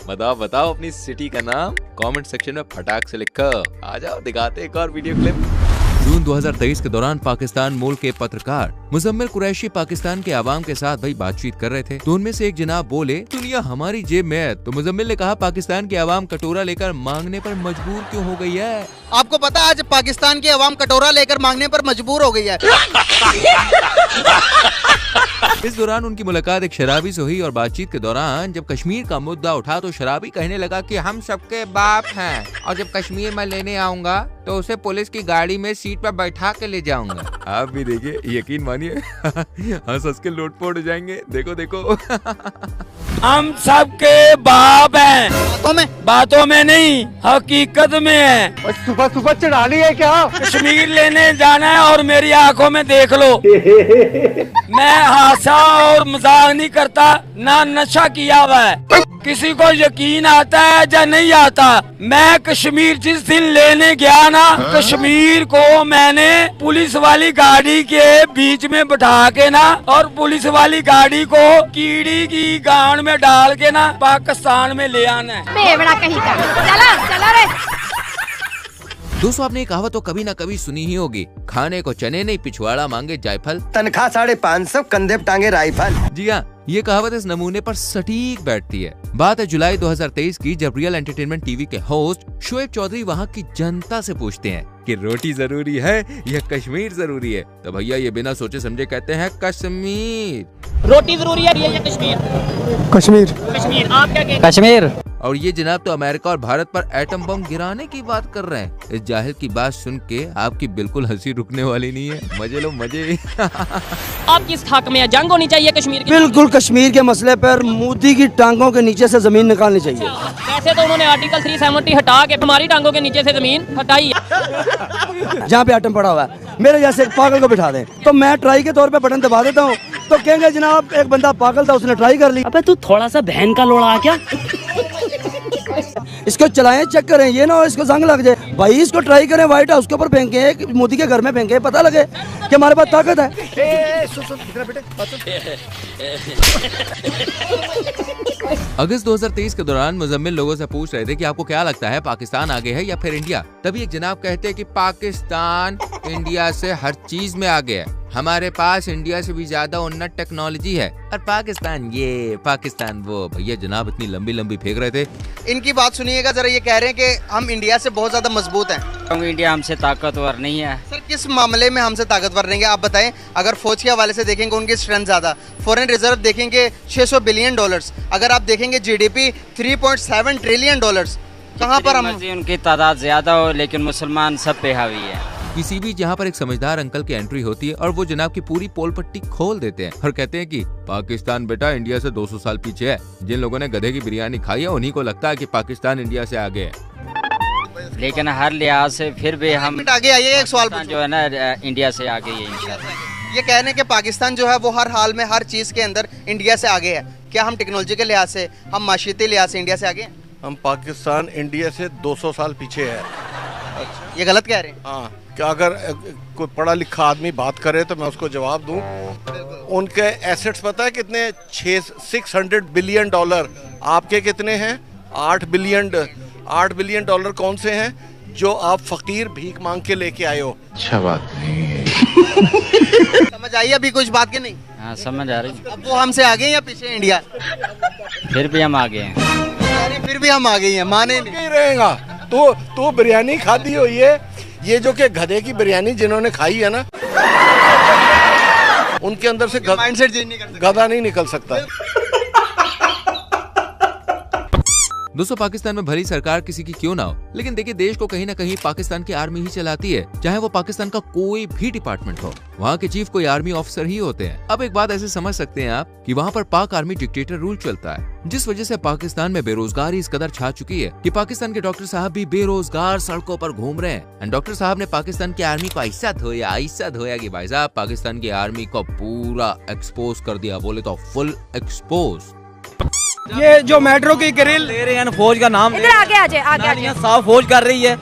Speaker 10: बताओ अपनी सिटी का नाम कमेंट सेक्शन में फटाक से लिखो। आ जाओ दिखाते एक और वीडियो क्लिप। जून 2023 के दौरान पाकिस्तान मूल के पत्रकार मुजम्मिल कुरैशी पाकिस्तान के आवाम के साथ भाई बातचीत कर रहे थे। तो उनमें से एक जनाब बोले, दुनिया हमारी जेब में है। तो मुजम्मिल ने कहा, पाकिस्तान की आवाम कटोरा लेकर मांगने पर मजबूर क्यों हो गई है?
Speaker 6: आपको पता है आज पाकिस्तान की आवाम कटोरा लेकर मांगने पर मजबूर हो गई है।
Speaker 10: इस दौरान उनकी मुलाकात एक शराबी से हुई और बातचीत के दौरान जब कश्मीर का मुद्दा उठा तो शराबी कहने लगा कि हम सबके बाप हैं और जब कश्मीर में लेने आऊंगा तो उसे पुलिस की गाड़ी में सीट पर बैठा के ले जाऊंगा। आप भी देखिए, यकीन मानिए हंस के लोटपोट हो जाएंगे। देखो देखो
Speaker 1: हम सबके बाप हैं। बातों में नहीं, हकीकत में है।
Speaker 2: सुबह सुबह चढ़ा ली है क्या?
Speaker 1: कश्मीर लेने जाना है और मेरी आंखों में देख लो। मैं हासा और मजाक नहीं करता, ना नशा किया हुआ है। किसी को यकीन आता है या नहीं आता? मैं कश्मीर जिस दिन लेने गया ना, कश्मीर को मैंने पुलिस वाली गाड़ी के बीच में बैठा के ना, और पुलिस वाली गाड़ी को कीड़ी की गांड में डाल के ना पाकिस्तान में ले आना है।
Speaker 12: बेवड़ा कहीं का। चला रे।
Speaker 10: दोस्तों, आपने ये कहावत तो कभी ना कभी सुनी ही होगी, खाने को चने नहीं पिछवाड़ा मांगे जायफल।
Speaker 2: तनख्वाह 550, कंधे पे टांगे राइफल।
Speaker 10: जी हाँ, ये कहावत इस नमूने पर सटीक बैठती है। बात है जुलाई 2023 की, जब रियल एंटरटेनमेंट टीवी के होस्ट शोएब चौधरी वहाँ की जनता से पूछते हैं कि रोटी जरूरी है या कश्मीर जरूरी है? तो भैया ये बिना सोचे समझे कहते हैं कश्मीर।
Speaker 4: रोटी जरूरी है या कश्मीर?
Speaker 21: कश्मीर।
Speaker 4: कश्मीर। आप क्या कहते हैं?
Speaker 1: कश्मीर।
Speaker 10: और ये जनाब तो अमेरिका और भारत पर एटम बम गिराने की बात कर रहे हैं। इस जाहिल की बात सुन के आपकी बिल्कुल हंसी रुकने वाली नहीं है। मजे लो मजे।
Speaker 4: आप किस हक में है? जंग होनी चाहिए कश्मीर की?
Speaker 2: बिल्कुल, कश्मीर के मसले पर मोदी की टांगों के नीचे से जमीन निकालनी चाहिए।
Speaker 4: वैसे तो उन्होंने आर्टिकल 370 हटा के हमारी टांगों के नीचे से जमीन हटाई है।
Speaker 2: जहाँ पे आइटम पड़ा हुआ है, मेरे जैसे एक पागल को बिठा दें तो मैं ट्राई के तौर पे बटन दबा देता हूँ, तो कहेंगे जनाब एक बंदा पागल था, उसने ट्राई कर ली।
Speaker 23: अबे तू थोड़ा सा बहन का लोड़ा क्या?
Speaker 2: इसको चलाएं, चेक करें, ये ना हो इसको जंग लग जाए। भाई इसको ट्राई करें, व्हाइट हाउस के ऊपर फेंके, मोदी के घर में फेंके, पता लगे कि हमारे पास ताकत है।
Speaker 10: अगस्त 2023 के दौरान मुजम्मिल लोगों से पूछ रहे थे कि आपको क्या लगता है, पाकिस्तान आगे है या फिर इंडिया। तभी एक जनाब कहते हैं कि पाकिस्तान इंडिया से हर चीज में आगे है, हमारे पास इंडिया से भी ज्यादा उन्नत टेक्नोलॉजी है, और पाकिस्तान ये, पाकिस्तान वो। भैया जनाब इतनी लंबी लंबी फेंक रहे थे।
Speaker 6: इनकी बात सुनिएगा जरा, ये कह रहे हैं कि हम इंडिया से बहुत ज्यादा मजबूत हैं।
Speaker 7: इंडिया हमसे ताकतवर नहीं है।
Speaker 6: सर किस मामले में हमसे ताकतवर रहेंगे आप बताएं। अगर फौज के हवाले से देखेंगे उनकी स्ट्रेंथ ज्यादा, फॉरेन रिजर्व देखेंगे $600 बिलियन, अगर आप देखेंगे GDP $3.7 ट्रिलियन, कहाँ पर हम।
Speaker 7: उनकी तादाद ज्यादा हो लेकिन मुसलमान सब पे हावी है।
Speaker 10: किसी भी जहाँ पर एक समझदार अंकल की एंट्री होती है और वो जनाब की पूरी पोल पट्टी खोल देते हैं और कहते हैं कि पाकिस्तान बेटा इंडिया से 200 साल पीछे है। जिन लोगों ने गधे की बिरयानी खाई है उन्हीं को लगता है कि पाकिस्तान इंडिया से आगे है,
Speaker 7: लेकिन हर लिहाज से फिर भी हम
Speaker 6: आगे आइए। एक सवाल
Speaker 7: जो है ना, इंडिया से आगे ही इंशाल्लाह।
Speaker 6: ये कह रहे हैं कि पाकिस्तान जो है वो हर हाल में हर चीज के अंदर इंडिया से आगे है। क्या हम टेक्नोलॉजी के लिहाज से, हम माशियती लिहाज से इंडिया से आगे हैं?
Speaker 8: हम पाकिस्तान इंडिया से 200 साल पीछे है।
Speaker 6: ये गलत कह रहे हैं।
Speaker 8: हाँ, क्या अगर कोई पढ़ा लिखा आदमी बात करे तो मैं उसको जवाब दूं। उनके एसेट्स पता है कितने? $600 बिलियन। आपके कितने हैं? 8 बिलियन। $8 बिलियन कौन से हैं? जो आप फकीर भीख मांग के लेके आए हो।
Speaker 7: अच्छा बात नहीं है।
Speaker 6: समझ आई अभी कुछ बात की नहीं?
Speaker 7: हाँ समझ आ रही।
Speaker 6: अब वो हमसे आगे या पीछे इंडिया?
Speaker 7: फिर भी हम आगे हैं।
Speaker 6: फिर भी हम आगे हैं, माने
Speaker 8: नहीं रहेगा। तो बिरयानी खाती हो, ये जो कि गधे की बिरयानी जिन्होंने खाई है ना, उनके अंदर से
Speaker 6: माइंडसेट चेंज नहीं कर सकता,
Speaker 8: गधा नहीं निकल सकता।
Speaker 10: दोस्तों पाकिस्तान में भली सरकार किसी की क्यों ना हो, लेकिन देखिए देश को कहीं ना कहीं पाकिस्तान की आर्मी ही चलाती है, चाहे वो पाकिस्तान का कोई भी डिपार्टमेंट हो। वहाँ के चीफ कोई आर्मी ऑफिसर ही होते हैं। अब एक बात ऐसे समझ सकते हैं आप कि वहाँ पर पाक आर्मी डिक्टेटर रूल चलता है, जिस वजह से पाकिस्तान में बेरोजगारी इस कदर छा चुकी है कि पाकिस्तान के डॉक्टर साहब भी बेरोजगार सड़कों पर घूम रहे हैं। एंड डॉक्टर साहब ने पाकिस्तान की आर्मी को ऐसा धोया कि भाई साहब पाकिस्तान की आर्मी को पूरा एक्सपोज कर दिया, बोले तो फुल एक्सपोज।
Speaker 21: ये जो मेट्रो की ग्रिल ले रहे हैं, फौज का नाम
Speaker 12: इधर आगे आ जाए, आगे आ जाए।
Speaker 21: साफ फौज कर रही है,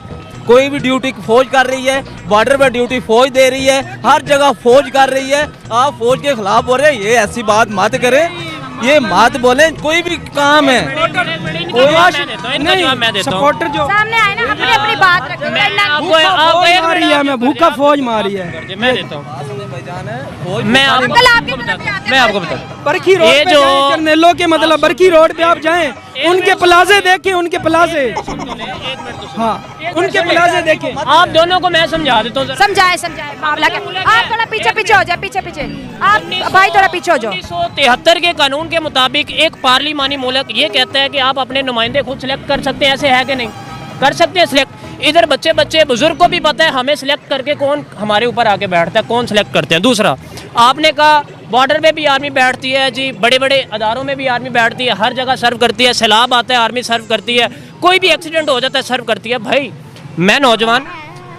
Speaker 21: कोई भी ड्यूटी फौज कर रही है, बॉर्डर पे ड्यूटी फौज दे रही है, हर जगह फौज कर रही है। आप फौज के खिलाफ बोल रहे हैं, ये ऐसी बात मत करें, ये मत बोले। कोई भी काम है, सपोर्टर जो
Speaker 12: सामने आए ना, अपनी अपनी बात रखें।
Speaker 21: मैं भूखा फौज मारी है,
Speaker 4: मैं देता हूँ। मैं आपको बता
Speaker 21: बरखी रोड पे जाएं, जर्नैलों के मतलब बरखी रोड पे आप जाएं, उनके प्लाजे देखें, उनके प्लाजे, हाँ उनके प्लाजे देखें।
Speaker 4: आप दोनों को मैं समझा देता हूँ।
Speaker 12: समझाए मामला क्या। आप थोड़ा पीछे हो जाए, पीछे आप भाई थोड़ा पीछे हो जाओ।
Speaker 4: 1973 के कानून के मुताबिक एक पार्लिमानी मुल्क ये कहता है कि आप अपने नुमाइंदे खुद सिलेक्ट कर सकते हैं। ऐसे है कि नहीं? कर सकते हैं सिलेक्ट। इधर बच्चे बुजुर्ग को भी पता है हमें सिलेक्ट करके कौन हमारे ऊपर आके बैठता है, कौन सिलेक्ट करते हैं। दूसरा, आपने कहा बॉर्डर पे भी आर्मी बैठती है जी, बड़े बड़े अदारों में भी आर्मी बैठती है, हर जगह सर्व करती है। सैलाब आता है आर्मी सर्व करती है, कोई भी एक्सीडेंट हो जाता है सर्व करती है। भाई मैं नौजवान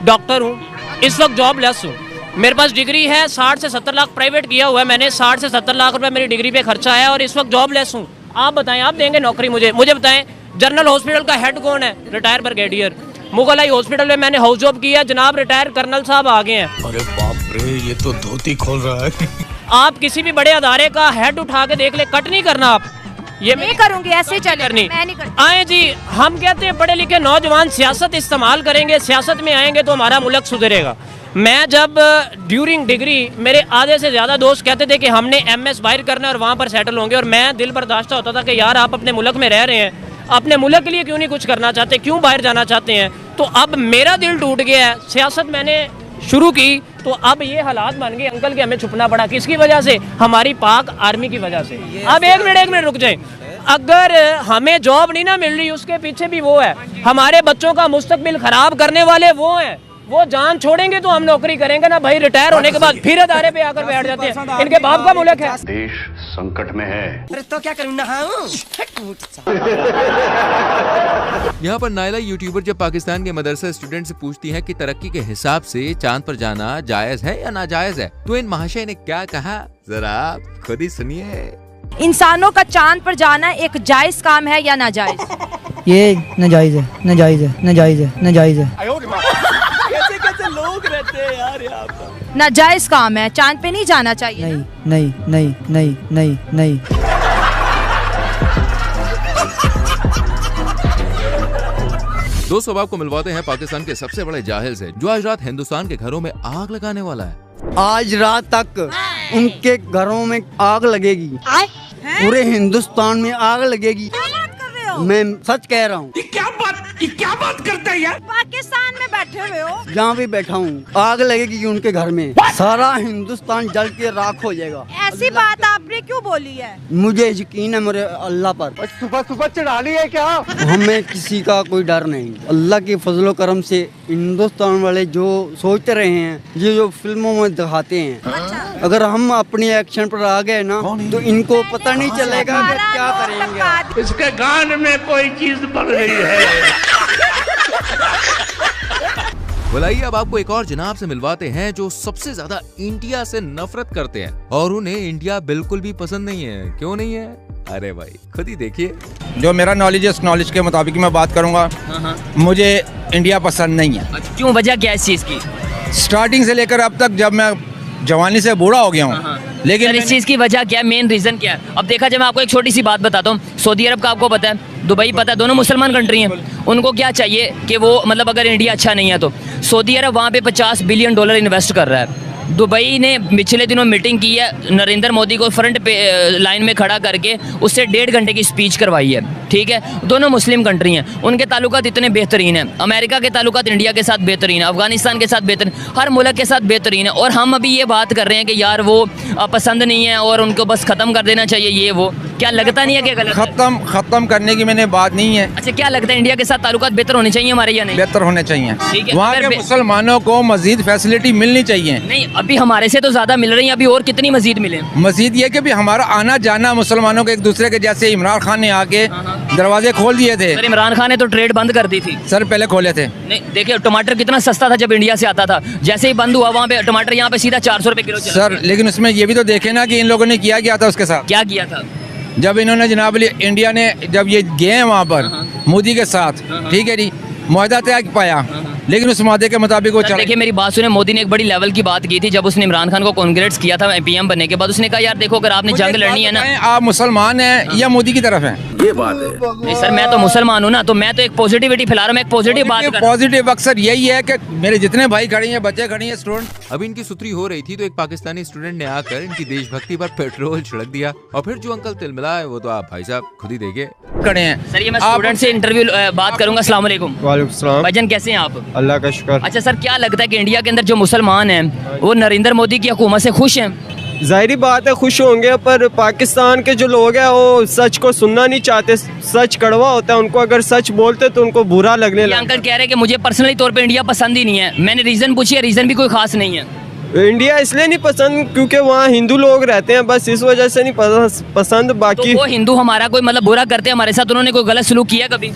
Speaker 4: डॉक्टर हूँ, इस वक्त जॉबलेस हूँ, मेरे पास डिग्री है, 60 से 70 लाख प्राइवेट किया हुआ है मैंने, 60 से 70 लाख रुपए मेरी डिग्री पे खर्चा है और इस वक्त जॉबलेस हूँ। आप बताएं, आप देंगे नौकरी मुझे बताएं। जनरल हॉस्पिटल का हेड कौन है? Retire brigadier. मुगलाई हॉस्पिटल में मैंने हाउस जॉब किया, जनाब रिटायर कर्नल साहब आ गए हैं।
Speaker 23: अरे बाप रे, ये तो धोती खोल रहा है।
Speaker 4: आप किसी भी बड़े अदारे का हेड उठा के देख ले, कट नहीं करना आप।
Speaker 12: ये नहीं करूंगी, ऐसे चले करनी। मैं नहीं करती।
Speaker 4: आए जी, हम कहते हैं पढ़े लिखे नौजवान सियासत इस्तेमाल करेंगे, सियासत में आएंगे तो हमारा मुल्क सुधरेगा। मैं जब ड्यूरिंग डिग्री, मेरे आधे से ज़्यादा दोस्त कहते थे कि हमने MS बाहर करना है और वहाँ पर सेटल होंगे, और मैं दिल बर्दाश्त होता था कि यार आप अपने मुल्क में रह रहे हैं, अपने मुल्क के लिए क्यों नहीं कुछ करना चाहते, क्यों बाहर जाना चाहते हैं। तो अब मेरा दिल टूट गया है, सियासत मैंने शुरू की तो अब ये हालात बन गए अंकल के हमें छुपना पड़ा। किसकी वजह से? हमारी पाक आर्मी की वजह से। अब एक मिनट रुक जाए। अगर हमें जॉब नहीं ना मिल रही, उसके पीछे भी वो है, हमारे बच्चों का मुस्तकबिल खराब करने वाले वो हैं। वो जान छोड़ेंगे तो हम नौकरी करेंगे ना भाई। रिटायर होने के बाद फिर अदारे पे आकर बैठ जाते हैं। इनके बाप का मुल्क है।
Speaker 24: देश संकट में है।
Speaker 17: अरे तो क्या करूँ, नहाऊं?
Speaker 10: यहाँ पर नायला यूट्यूबर जब पाकिस्तान के मदरसा स्टूडेंट से पूछती है कि तरक्की के हिसाब से चांद पर जाना जायज है या नाजायज है, तो इन महाशय ने क्या कहा, जरा आप खुद ही सुनिए।
Speaker 12: इंसानों का चांद पर जाना एक जायज काम है या नाजायज?
Speaker 3: ये नाजायज है, नाजायज है, नाजायज है, नाजायज है।
Speaker 17: कैसे कैसे लोग रहते हैं यार यहाँ पर।
Speaker 12: नाजायज काम है, चांद पे नहीं जाना चाहिए।
Speaker 3: नहीं नहीं नहीं नहीं नहीं नहीं।
Speaker 10: दोस्तों अब आपको मिलवाते हैं पाकिस्तान के सबसे बड़े जाहिल से, जो आज रात हिंदुस्तान के घरों में आग लगाने वाला है।
Speaker 9: आज रात तक उनके घरों में आग लगेगी, पूरे हिंदुस्तान में आग लगेगी। मैं सच कह रहा हूँ।
Speaker 17: क्या बात करता है यार।
Speaker 12: पाकिस्तान में बैठे हुए हो,
Speaker 9: जहाँ भी बैठा हूँ आग लगेगी उनके घर में, सारा हिंदुस्तान जल के राख हो जाएगा।
Speaker 12: ऐसी बात आपने क्यों बोली है?
Speaker 9: मुझे यकीन है मेरे अल्लाह पर।
Speaker 17: सुबह सुबह चढ़ा ली है क्या?
Speaker 9: हमें किसी का कोई डर नहीं। अल्लाह के फजलो करम से हिंदुस्तान वाले जो सोच रहे हैं, ये जो फिल्मों में दिखाते हैं, अगर हम अपनी एक्शन पर आ गए ना तो इनको पता नहीं चलेगा कि क्या करेंगे।
Speaker 23: इसके कान में कोई चीज पड़ रही है।
Speaker 10: बुलाइए अब आपको एक और जनाब से मिलवाते हैं जो सबसे ज्यादा इंडिया से नफरत करते हैं और उन्हें इंडिया बिल्कुल भी पसंद नहीं है। क्यों नहीं है? अरे भाई खुद ही देखिए।
Speaker 14: जो मेरा नॉलेज है उस नॉलेज के मुताबिक मैं बात करूंगा। मुझे इंडिया पसंद नहीं है।
Speaker 4: क्यों, वजह क्या है इस चीज की?
Speaker 14: स्टार्टिंग से लेकर अब तक, जब मैं जवानी से बूढ़ा हो गया हूँ। लेकिन
Speaker 4: इस चीज की वजह क्या है, मेन रीजन क्या है? अब देखा जाए, मैं आपको एक छोटी सी बात बताता हूँ। सऊदी अरब का आपको पता है, दुबई पता है, दोनों मुसलमान कंट्री हैं। उनको क्या चाहिए कि वो मतलब अगर इंडिया अच्छा नहीं है तो सऊदी अरब वहाँ पे $50 बिलियन इन्वेस्ट कर रहा है। दुबई ने पिछले दिनों मीटिंग की है, नरेंद्र मोदी को फ्रंट पे लाइन में खड़ा करके उससे 1.5 घंटे की स्पीच करवाई है। ठीक है, दोनों मुस्लिम कंट्री हैं, उनके ताल्लुकात इतने बेहतरीन हैं। अमेरिका के ताल्लुकात इंडिया के साथ बेहतरीन है, अफगानिस्तान के साथ बेहतरीन, हर मुल्क के साथ बेहतरीन है। और हम अभी ये बात कर रहे हैं कि यार वो पसंद नहीं है और उनको बस ख़त्म कर देना चाहिए, ये वो। क्या लगता नहीं है कि गलत है?
Speaker 14: खत्म करने की मैंने बात नहीं है।
Speaker 4: अच्छा, क्या लगता है इंडिया के साथ ताल्लुकात बेहतर होने चाहिए हमारे या नहीं?
Speaker 14: बेहतर होने चाहिए।
Speaker 4: ठीक है,
Speaker 14: वहाँ के मुसलमानों को मजीद फैसिलिटी मिलनी चाहिए।
Speaker 4: नहीं, अभी हमारे से तो ज्यादा मिल रही है, अभी और कितनी मजीद मिले?
Speaker 14: मजीद ये कि भी हमारा आना जाना मुसलमानों के एक दूसरे के, जैसे इमरान खान ने आके दरवाजे खोल दिए थे।
Speaker 4: सर, इमरान खान ने तो ट्रेड बंद कर दी थी।
Speaker 14: सर पहले खोले थे।
Speaker 4: नहीं, देखिए टमाटर कितना सस्ता था जब इंडिया से आता था, जैसे ही बंद हुआ वहाँ पे टमाटर यहाँ पे सीधा 400 रुपए किलो चला।
Speaker 14: सर लेकिन उसमें ये भी तो देखे ना कि इन लोगों ने किया था उसके साथ।
Speaker 4: क्या किया था?
Speaker 14: जब इन्होंने जनाब इंडिया ने जब ये गए वहाँ पर मोदी के साथ, ठीक है जी, मुआहदा तय पाया, लेकिन उस मुआहदे के मुताबिक वो चला।
Speaker 4: देखिए मेरी बात सुने, मोदी ने एक बड़ी लेवल की बात की थी जब उसने इमरान खान को कांग्रेट्स किया था पीएम बनने के बाद। उसने कहा यार देखो, अगर आपने जंग लड़नी है ना,
Speaker 14: आप मुसलमान हैं या मोदी की तरफ हैं?
Speaker 23: ये बात है।
Speaker 4: नहीं सर, मैं तो मुसलमान हूँ ना, तो मैं तो एक पॉजिटिविटी फैला रहा हूँ, मैं एक पॉजिटिव बात कर रहा हूँ।
Speaker 14: पॉजिटिव अक्सर यही है कि मेरे जितने भाई खड़े हैं, बच्चे खड़े हैं, स्टूडेंट।
Speaker 10: अब इनकी सुतरी हो रही थी तो एक पाकिस्तानी स्टूडेंट ने आकर इनकी देशभक्ति पर पेट्रोल छिड़क दिया और फिर जो अंकल तिलमिला है वो तो आप भाई साहब खुद ही देखिए
Speaker 14: खड़े हैं।
Speaker 4: सर ये मैं स्टूडेंट से इंटरव्यू बात करूंगा। अस्सलाम वालेकुम।
Speaker 16: वालेकुम सलाम।
Speaker 4: भाईजान कैसे हैं आप?
Speaker 16: अल्लाह का शुक्र।
Speaker 4: अच्छा सर, क्या लगता है कि इंडिया के अंदर जो मुसलमान हैं वो नरेंद्र मोदी की हुकूमत से खुश हैं?
Speaker 16: जाहिर बात है खुश होंगे, पर पाकिस्तान के जो लोग हैं वो सच को सुनना नहीं चाहते। सच कड़वा होता है, उनको अगर सच बोलते तो उनको बुरा लगने लगता है।
Speaker 4: अंकल कह रहे हैं कि मुझे पर्सनली तौर पे इंडिया पसंद ही नहीं है। मैंने रीजन पूछी है, रीजन भी कोई खास नहीं है।
Speaker 16: इंडिया इसलिए नहीं पसंद क्योंकि वहाँ हिंदू लोग रहते हैं, बस इस वजह से नहीं पसंद। बाकी
Speaker 4: तो वो हिंदू हमारा कोई मतलब बुरा करते हैं हमारे साथ, उन्होंने कोई गलत सलूक किया कभी?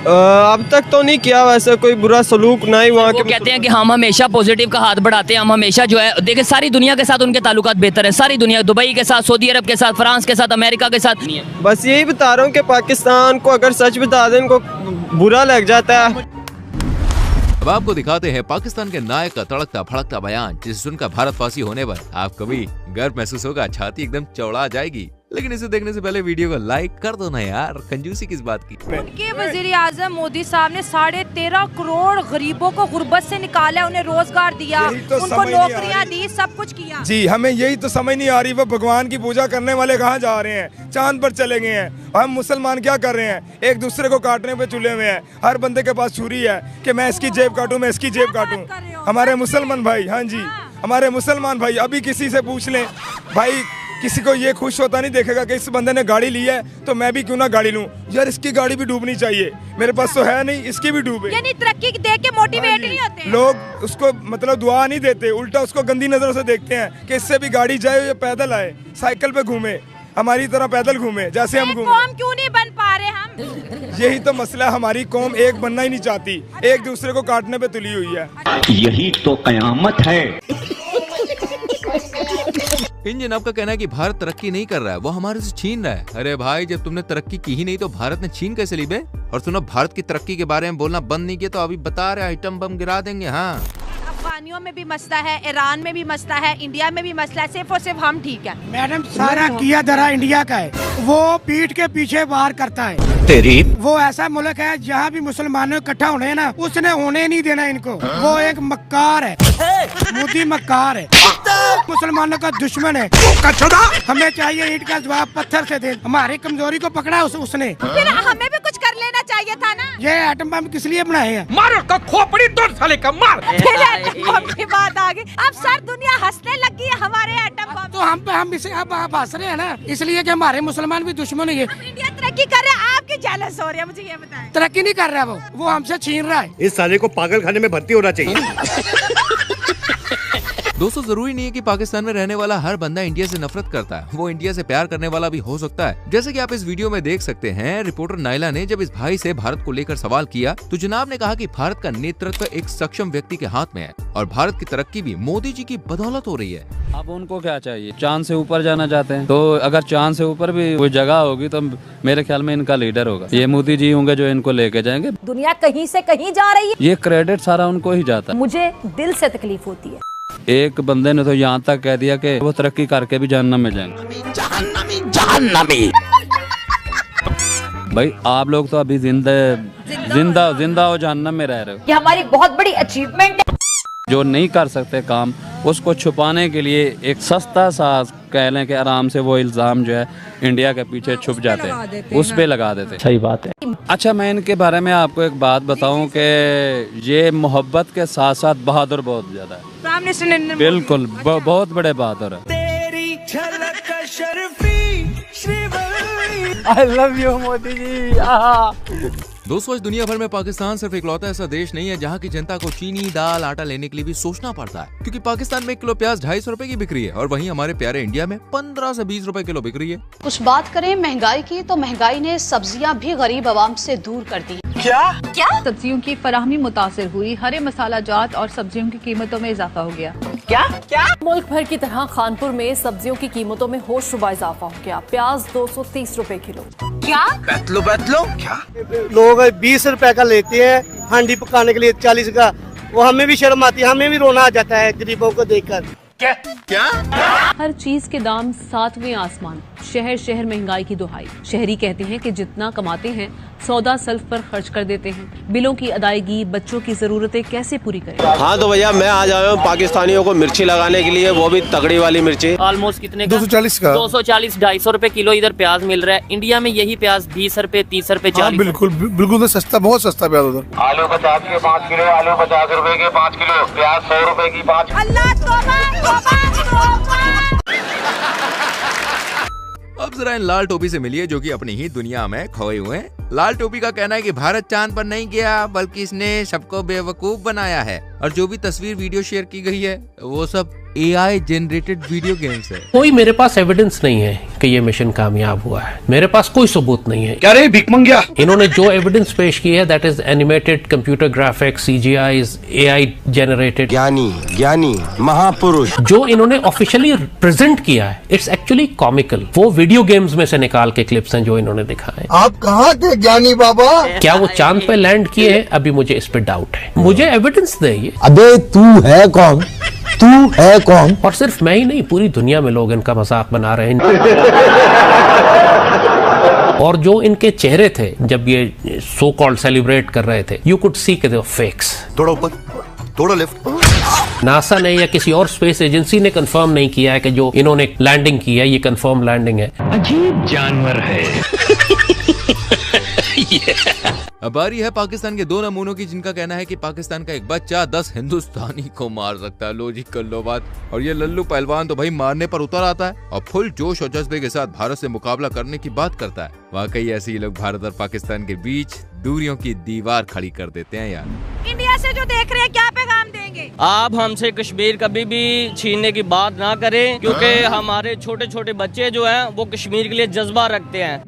Speaker 16: अब तक तो नहीं किया वैसे कोई बुरा सलूक, ना ही वहाँ के।
Speaker 4: कहते हैं कि हम हमेशा पॉजिटिव का हाथ बढ़ाते हैं, हम हमेशा जो है देखिए सारी दुनिया के साथ उनके ताल्लुकात बेहतर है। सारी दुनिया, दुबई के साथ, सऊदी अरब के साथ, फ्रांस के साथ, अमेरिका के साथ नहीं है।
Speaker 16: बस यही बता रहा हूँ कि पाकिस्तान को अगर सच बता दें उनको बुरा लग जाता है।
Speaker 10: अब आपको दिखाते हैं पाकिस्तान के नायक का तड़कता भड़कता बयान, जिसे सुनकर भारतवासी होने पर आपको भी गर्व महसूस होगा, छाती एकदम चौड़ा जाएगी। लेकिन इसे देखने से पहले वीडियो को लाइक कर दो ना यार, कंजूसी किस बात की।
Speaker 12: उनके वजीर आजम मोदी साहब ने 13.5 करोड़ गरीबों को गुर्बत से निकाला, उन्हें रोजगार दिया,
Speaker 25: तो
Speaker 12: उनको नौकरियां दी, सब कुछ किया।
Speaker 25: जी हमें यही तो समझ नहीं आ रही, वो भगवान की पूजा करने वाले कहाँ जा रहे हैं? चांद पर चले गए हैं। हम मुसलमान क्या कर रहे हैं? एक दूसरे को काटने पे तुले हुए हैं। हर बंदे के पास छुरी है कि मैं इसकी जेब काटूं, मैं इसकी जेब काटूं। हमारे मुसलमान भाई, हाँ जी हमारे मुसलमान भाई, अभी किसी से पूछ लें भाई, किसी को ये खुश होता नहीं देखेगा कि इस बंदे ने गाड़ी ली है तो मैं भी क्यों ना गाड़ी लूं। यार इसकी गाड़ी भी डूबनी चाहिए, मेरे पास तो है नहीं, इसकी भी डूबे।
Speaker 12: यानी तरक्की देख के मोटिवेट नहीं होते
Speaker 25: लोग, उसको मतलब दुआ नहीं देते, उल्टा उसको गंदी नजरों से देखते हैं कि इससे भी गाड़ी जाए, ये पैदल आए, साइकिल पे घूमे, हमारी तरह पैदल घूमे जैसे हम घूमे।
Speaker 12: कौम क्यों नहीं बन पा रहे हम?
Speaker 25: यही तो मसला, हमारी कौम एक बनना ही नहीं चाहती, एक दूसरे को काटने पे तुली हुई है।
Speaker 15: यही तो कयामत है।
Speaker 10: इन जनाब का कहना है कि भारत तरक्की नहीं कर रहा है, वो हमारे से छीन रहा है। अरे भाई, जब तुमने तरक्की की ही नहीं तो भारत ने छीन कैसे ली बे? और सुनो, भारत की तरक्की के बारे में बोलना बंद नहीं किया तो अभी बता रहे आइटम बम गिरा देंगे। हाँ,
Speaker 12: अफगानियों में भी मसला है, ईरान में भी मसला है, इंडिया में भी मसला है, सिर्फ और सिर्फ हम ठीक है।
Speaker 5: मैडम, सारा किया धरा इंडिया का है, वो पीठ के पीछे वार करता है।
Speaker 17: तेरी
Speaker 5: वो ऐसा मुल्क है जहाँ भी मुसलमानों इकट्ठा होने हैं ना, उसने होने नहीं देना इनको। वो एक मक्कार है, मोदी मक्कार है, मुसलमानों का दुश्मन है। हमें चाहिए ईंट का जवाब पत्थर से दे। हमारी कमजोरी को पकड़ा उसने।
Speaker 12: फिर हमें भी कुछ कर लेना चाहिए था ना।
Speaker 5: ये एटम बम किस लिए बनाए हैं?
Speaker 17: मारो का खोपड़ी तोड़ साले का, मार।
Speaker 12: फिर एटम बम की बात आ गई। अब सर दुनिया हंसने लगी है हमारे एटम बम।
Speaker 5: तो हम इसे अब हंस रहे हैं ना, इसलिए कि हमारे मुसलमान भी दुश्मन है।
Speaker 12: इंडिया तरक्की कर रहा है, आपकी जेलस हो रही है, मुझे ये बताएं।
Speaker 5: तरक्की नहीं कर रहा वो हमसे छीन रहा है।
Speaker 11: इस साले को पागल खाने में भर्ती होना चाहिए।
Speaker 10: दोस्तों, जरूरी नहीं है कि पाकिस्तान में रहने वाला हर बंदा इंडिया से नफरत करता है, वो इंडिया से प्यार करने वाला भी हो सकता है। जैसे कि आप इस वीडियो में देख सकते हैं, रिपोर्टर नाइला ने जब इस भाई से भारत को लेकर सवाल किया तो जनाब ने कहा कि भारत का नेतृत्व एक सक्षम व्यक्ति के हाथ में है और भारत की तरक्की भी मोदी जी की बदौलत हो रही है।
Speaker 18: अब उनको क्या चाहिए? चांद से ऊपर जाना चाहते हैं, तो अगर चांद से ऊपर भी कोई जगह होगी तो मेरे ख्याल में इनका लीडर होगा। ये मोदी जी होंगे जो इनको लेके जाएंगे।
Speaker 12: दुनिया कहीं से कहीं जा रही है,
Speaker 18: ये क्रेडिट सारा उनको ही जाता है।
Speaker 12: मुझे दिल से तकलीफ होती है।
Speaker 18: एक बंदे ने तो यहाँ तक कह दिया कि वो तरक्की करके भी जहन्नम में जाएंगे।
Speaker 17: जहन्नमी।
Speaker 18: भाई, आप लोग तो अभी जिंदा हो जहन्नम में रह रहे हो।
Speaker 12: ये हमारी बहुत बड़ी अचीवमेंट है।
Speaker 18: जो नहीं कर सकते काम, उसको छुपाने के लिए एक सस्ता सा कह लें कि आराम से वो इल्जाम जो है इंडिया के पीछे छुप जाते हैं, उस पे लगा देते। सही बात है। अच्छा, मैं इनके बारे में आपको एक बात बताऊं कि ये मोहब्बत के साथ साथ बहादुर बहुत ज्यादा है।
Speaker 12: प्राइम मिनिस्टर
Speaker 18: बिल्कुल बहुत बड़े बहादुर है।
Speaker 9: I love you Modi ji.
Speaker 10: दोस्तों, आज दुनिया भर में पाकिस्तान सिर्फ इकलौता ऐसा देश नहीं है जहाँ की जनता को चीनी, दाल, आटा लेने के लिए भी सोचना पड़ता है, क्योंकि पाकिस्तान में 1 किलो प्याज 250 रुपए की बिक रही है और वहीं हमारे प्यारे इंडिया में 15 से 20 रुपए किलो बिक रही है।
Speaker 19: कुछ बात करें महंगाई की, तो महंगाई ने सब्जियां भी गरीब आवाम से दूर कर दी। क्या सब्जियों की फराहमी मुतासिर हुई, हरे मसाला जात और सब्जियों की कीमतों में इजाफा हो गया। क्या मुल्क भर की तरह खानपुर में सब्जियों की कीमतों में होशरुबा इजाफा हो गया। प्याज 230 रुपए किलो।
Speaker 17: क्या बैतलो क्या?
Speaker 20: लोग 20 रुपए का लेते हैं हांडी पकाने के लिए 40 का। वो हमें भी शर्म आती है, हमें भी रोना आ जाता है गरीबों को देखकर।
Speaker 17: क्या?
Speaker 19: हर चीज के दाम 7वें आसमान। शहर शहर महंगाई की दुहाई। शहरी कहते हैं कि जितना कमाते हैं सौदा सल्फ पर खर्च कर देते हैं। बिलों की अदायगी, बच्चों की जरूरतें कैसे पूरी करें?
Speaker 26: हाँ तो भैया, मैं आज आया हूँ पाकिस्तानियों को मिर्ची लगाने के लिए, वो भी तगड़ी वाली मिर्ची।
Speaker 4: ऑलमोस्ट कितने?
Speaker 20: 240 का।
Speaker 4: 240 250 रुपए किलो इधर प्याज मिल रहा है। इंडिया में यही प्याज 20 रुपए 30 रुपए 40।
Speaker 20: बिल्कुल सस्ता, बहुत सस्ता प्याज उधर।
Speaker 27: आलू 50 के 5 किलो, आलू 50 रुपए के 5 किलो, प्याज 100 रुपए की 5।
Speaker 10: अब जरा इन लाल टोपी से मिलिए जो कि अपनी ही दुनिया में खोए हुए हैं। लाल टोपी का कहना है कि भारत चांद पर नहीं गया बल्कि इसने सबको बेवकूफ बनाया है और जो भी तस्वीर वीडियो शेयर की गई है वो सब AI जनरेटेड वीडियो गेम्स है।
Speaker 28: कोई मेरे पास एविडेंस नहीं है कि ये मिशन कामयाब हुआ है। मेरे पास कोई सबूत नहीं है।
Speaker 17: क्या रे भिखमंगिया?
Speaker 28: इन्होंने जो एविडेंस पेश की है that is animated computer graphics, CGI, AI generated.
Speaker 11: ज्ञानी महापुरुष
Speaker 28: जो इन्होंने ऑफिशियली प्रेजेंट किया है इट्स एक्चुअली कॉमिकल। वो वीडियो गेम्स में से निकाल के क्लिप्स हैं जो इन्होंने दिखाए।
Speaker 20: आप कहाँ थे ज्ञानी बाबा?
Speaker 28: क्या वो चांद पे लैंड किए हैं? अभी मुझे इस पे डाउट है। मुझे एविडेंस दे ये।
Speaker 20: अबे तू है कौन?
Speaker 28: और सिर्फ मैं ही नहीं, पूरी दुनिया में लोग इनका मजाक बना रहे हैं। और जो इनके चेहरे थे जब ये सो कॉल्ड सेलिब्रेट कर रहे थे, यू कुड सी के फेक्स।
Speaker 11: थोड़ा ऊपर, थोड़ा लेफ्ट।
Speaker 28: नासा ने या किसी और स्पेस एजेंसी ने कंफर्म नहीं किया है कि जो इन्होंने लैंडिंग की है ये कंफर्म लैंडिंग है।
Speaker 23: अजीब जानवर है।
Speaker 10: अब बारी है पाकिस्तान के 2 नमूनों की जिनका कहना है कि पाकिस्तान का एक बच्चा 10 हिंदुस्तानी को मार सकता है। लो जी, कर लो बात। और ये लल्लू पहलवान तो भाई मारने पर उतर आता है और फुल जोश और जज्बे के साथ भारत से मुकाबला करने की बात करता है। वाकई ऐसे ही लोग भारत और पाकिस्तान के बीच दूरियों की दीवार खड़ी कर देते हैं यार।
Speaker 12: इंडिया से जो देख रहे हैं क्या पैगाम देंगे?
Speaker 4: आप हमसे कश्मीर कभी भी छीनने की बात ना करें, क्योंकि हमारे छोटे छोटे बच्चे जो हैं वो कश्मीर के लिए जज्बा रखते हैं।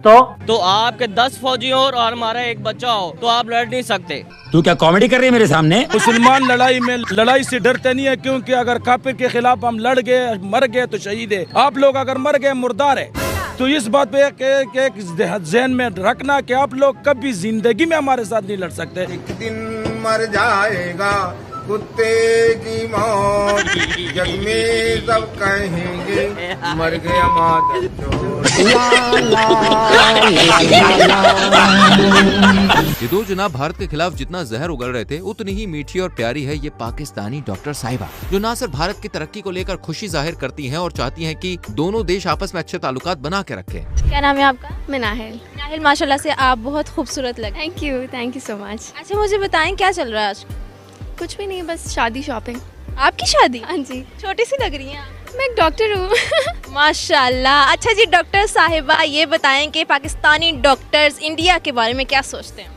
Speaker 16: तो आपके 10 फौजी हो और हमारा एक बच्चा हो तो आप लड़ नहीं सकते।
Speaker 1: तू क्या कॉमेडी कर रही है मेरे सामने?
Speaker 17: मुसलमान लड़ाई से डरते नहीं है, क्योंकि अगर काफिर के खिलाफ हम लड़ गए, मर गए तो शहीद है। आप लोग अगर मर गए मुर्दार है। तो इस बात पे एक ज़हन में रखना कि आप लोग कभी जिंदगी में हमारे साथ नहीं लड़ सकते।
Speaker 25: एक दिन मर जाएगा कुत्ते की मौत, जग में सब कहेंगे मर गया मादर चोर।
Speaker 10: ये दो जनाब भारत के खिलाफ जितना जहर उगल रहे थे उतनी ही मीठी और प्यारी है ये पाकिस्तानी डॉक्टर साहिबा, जो ना सिर्फ भारत की तरक्की को लेकर खुशी जाहिर करती हैं और चाहती हैं कि दोनों देश आपस में अच्छे ताल्लुकात बना के रखें।
Speaker 2: क्या नाम है आपका? मैं नाहिल। नाहिल, माशाल्लाह से आप बहुत खूबसूरत लगे। Thank you so much. अच्छा मुझे बताएं क्या चल रहा है आज? कुछ भी नहीं, बस शादी शॉपिंग। आपकी शादी? हाँ जी। छोटी सी लग रही हैं आप। मैं एक डॉक्टर हूँ। माशाल्लाह। अच्छा जी डॉक्टर साहिबा, ये बताएं कि पाकिस्तानी डॉक्टर्स इंडिया के बारे में क्या सोचते हैं?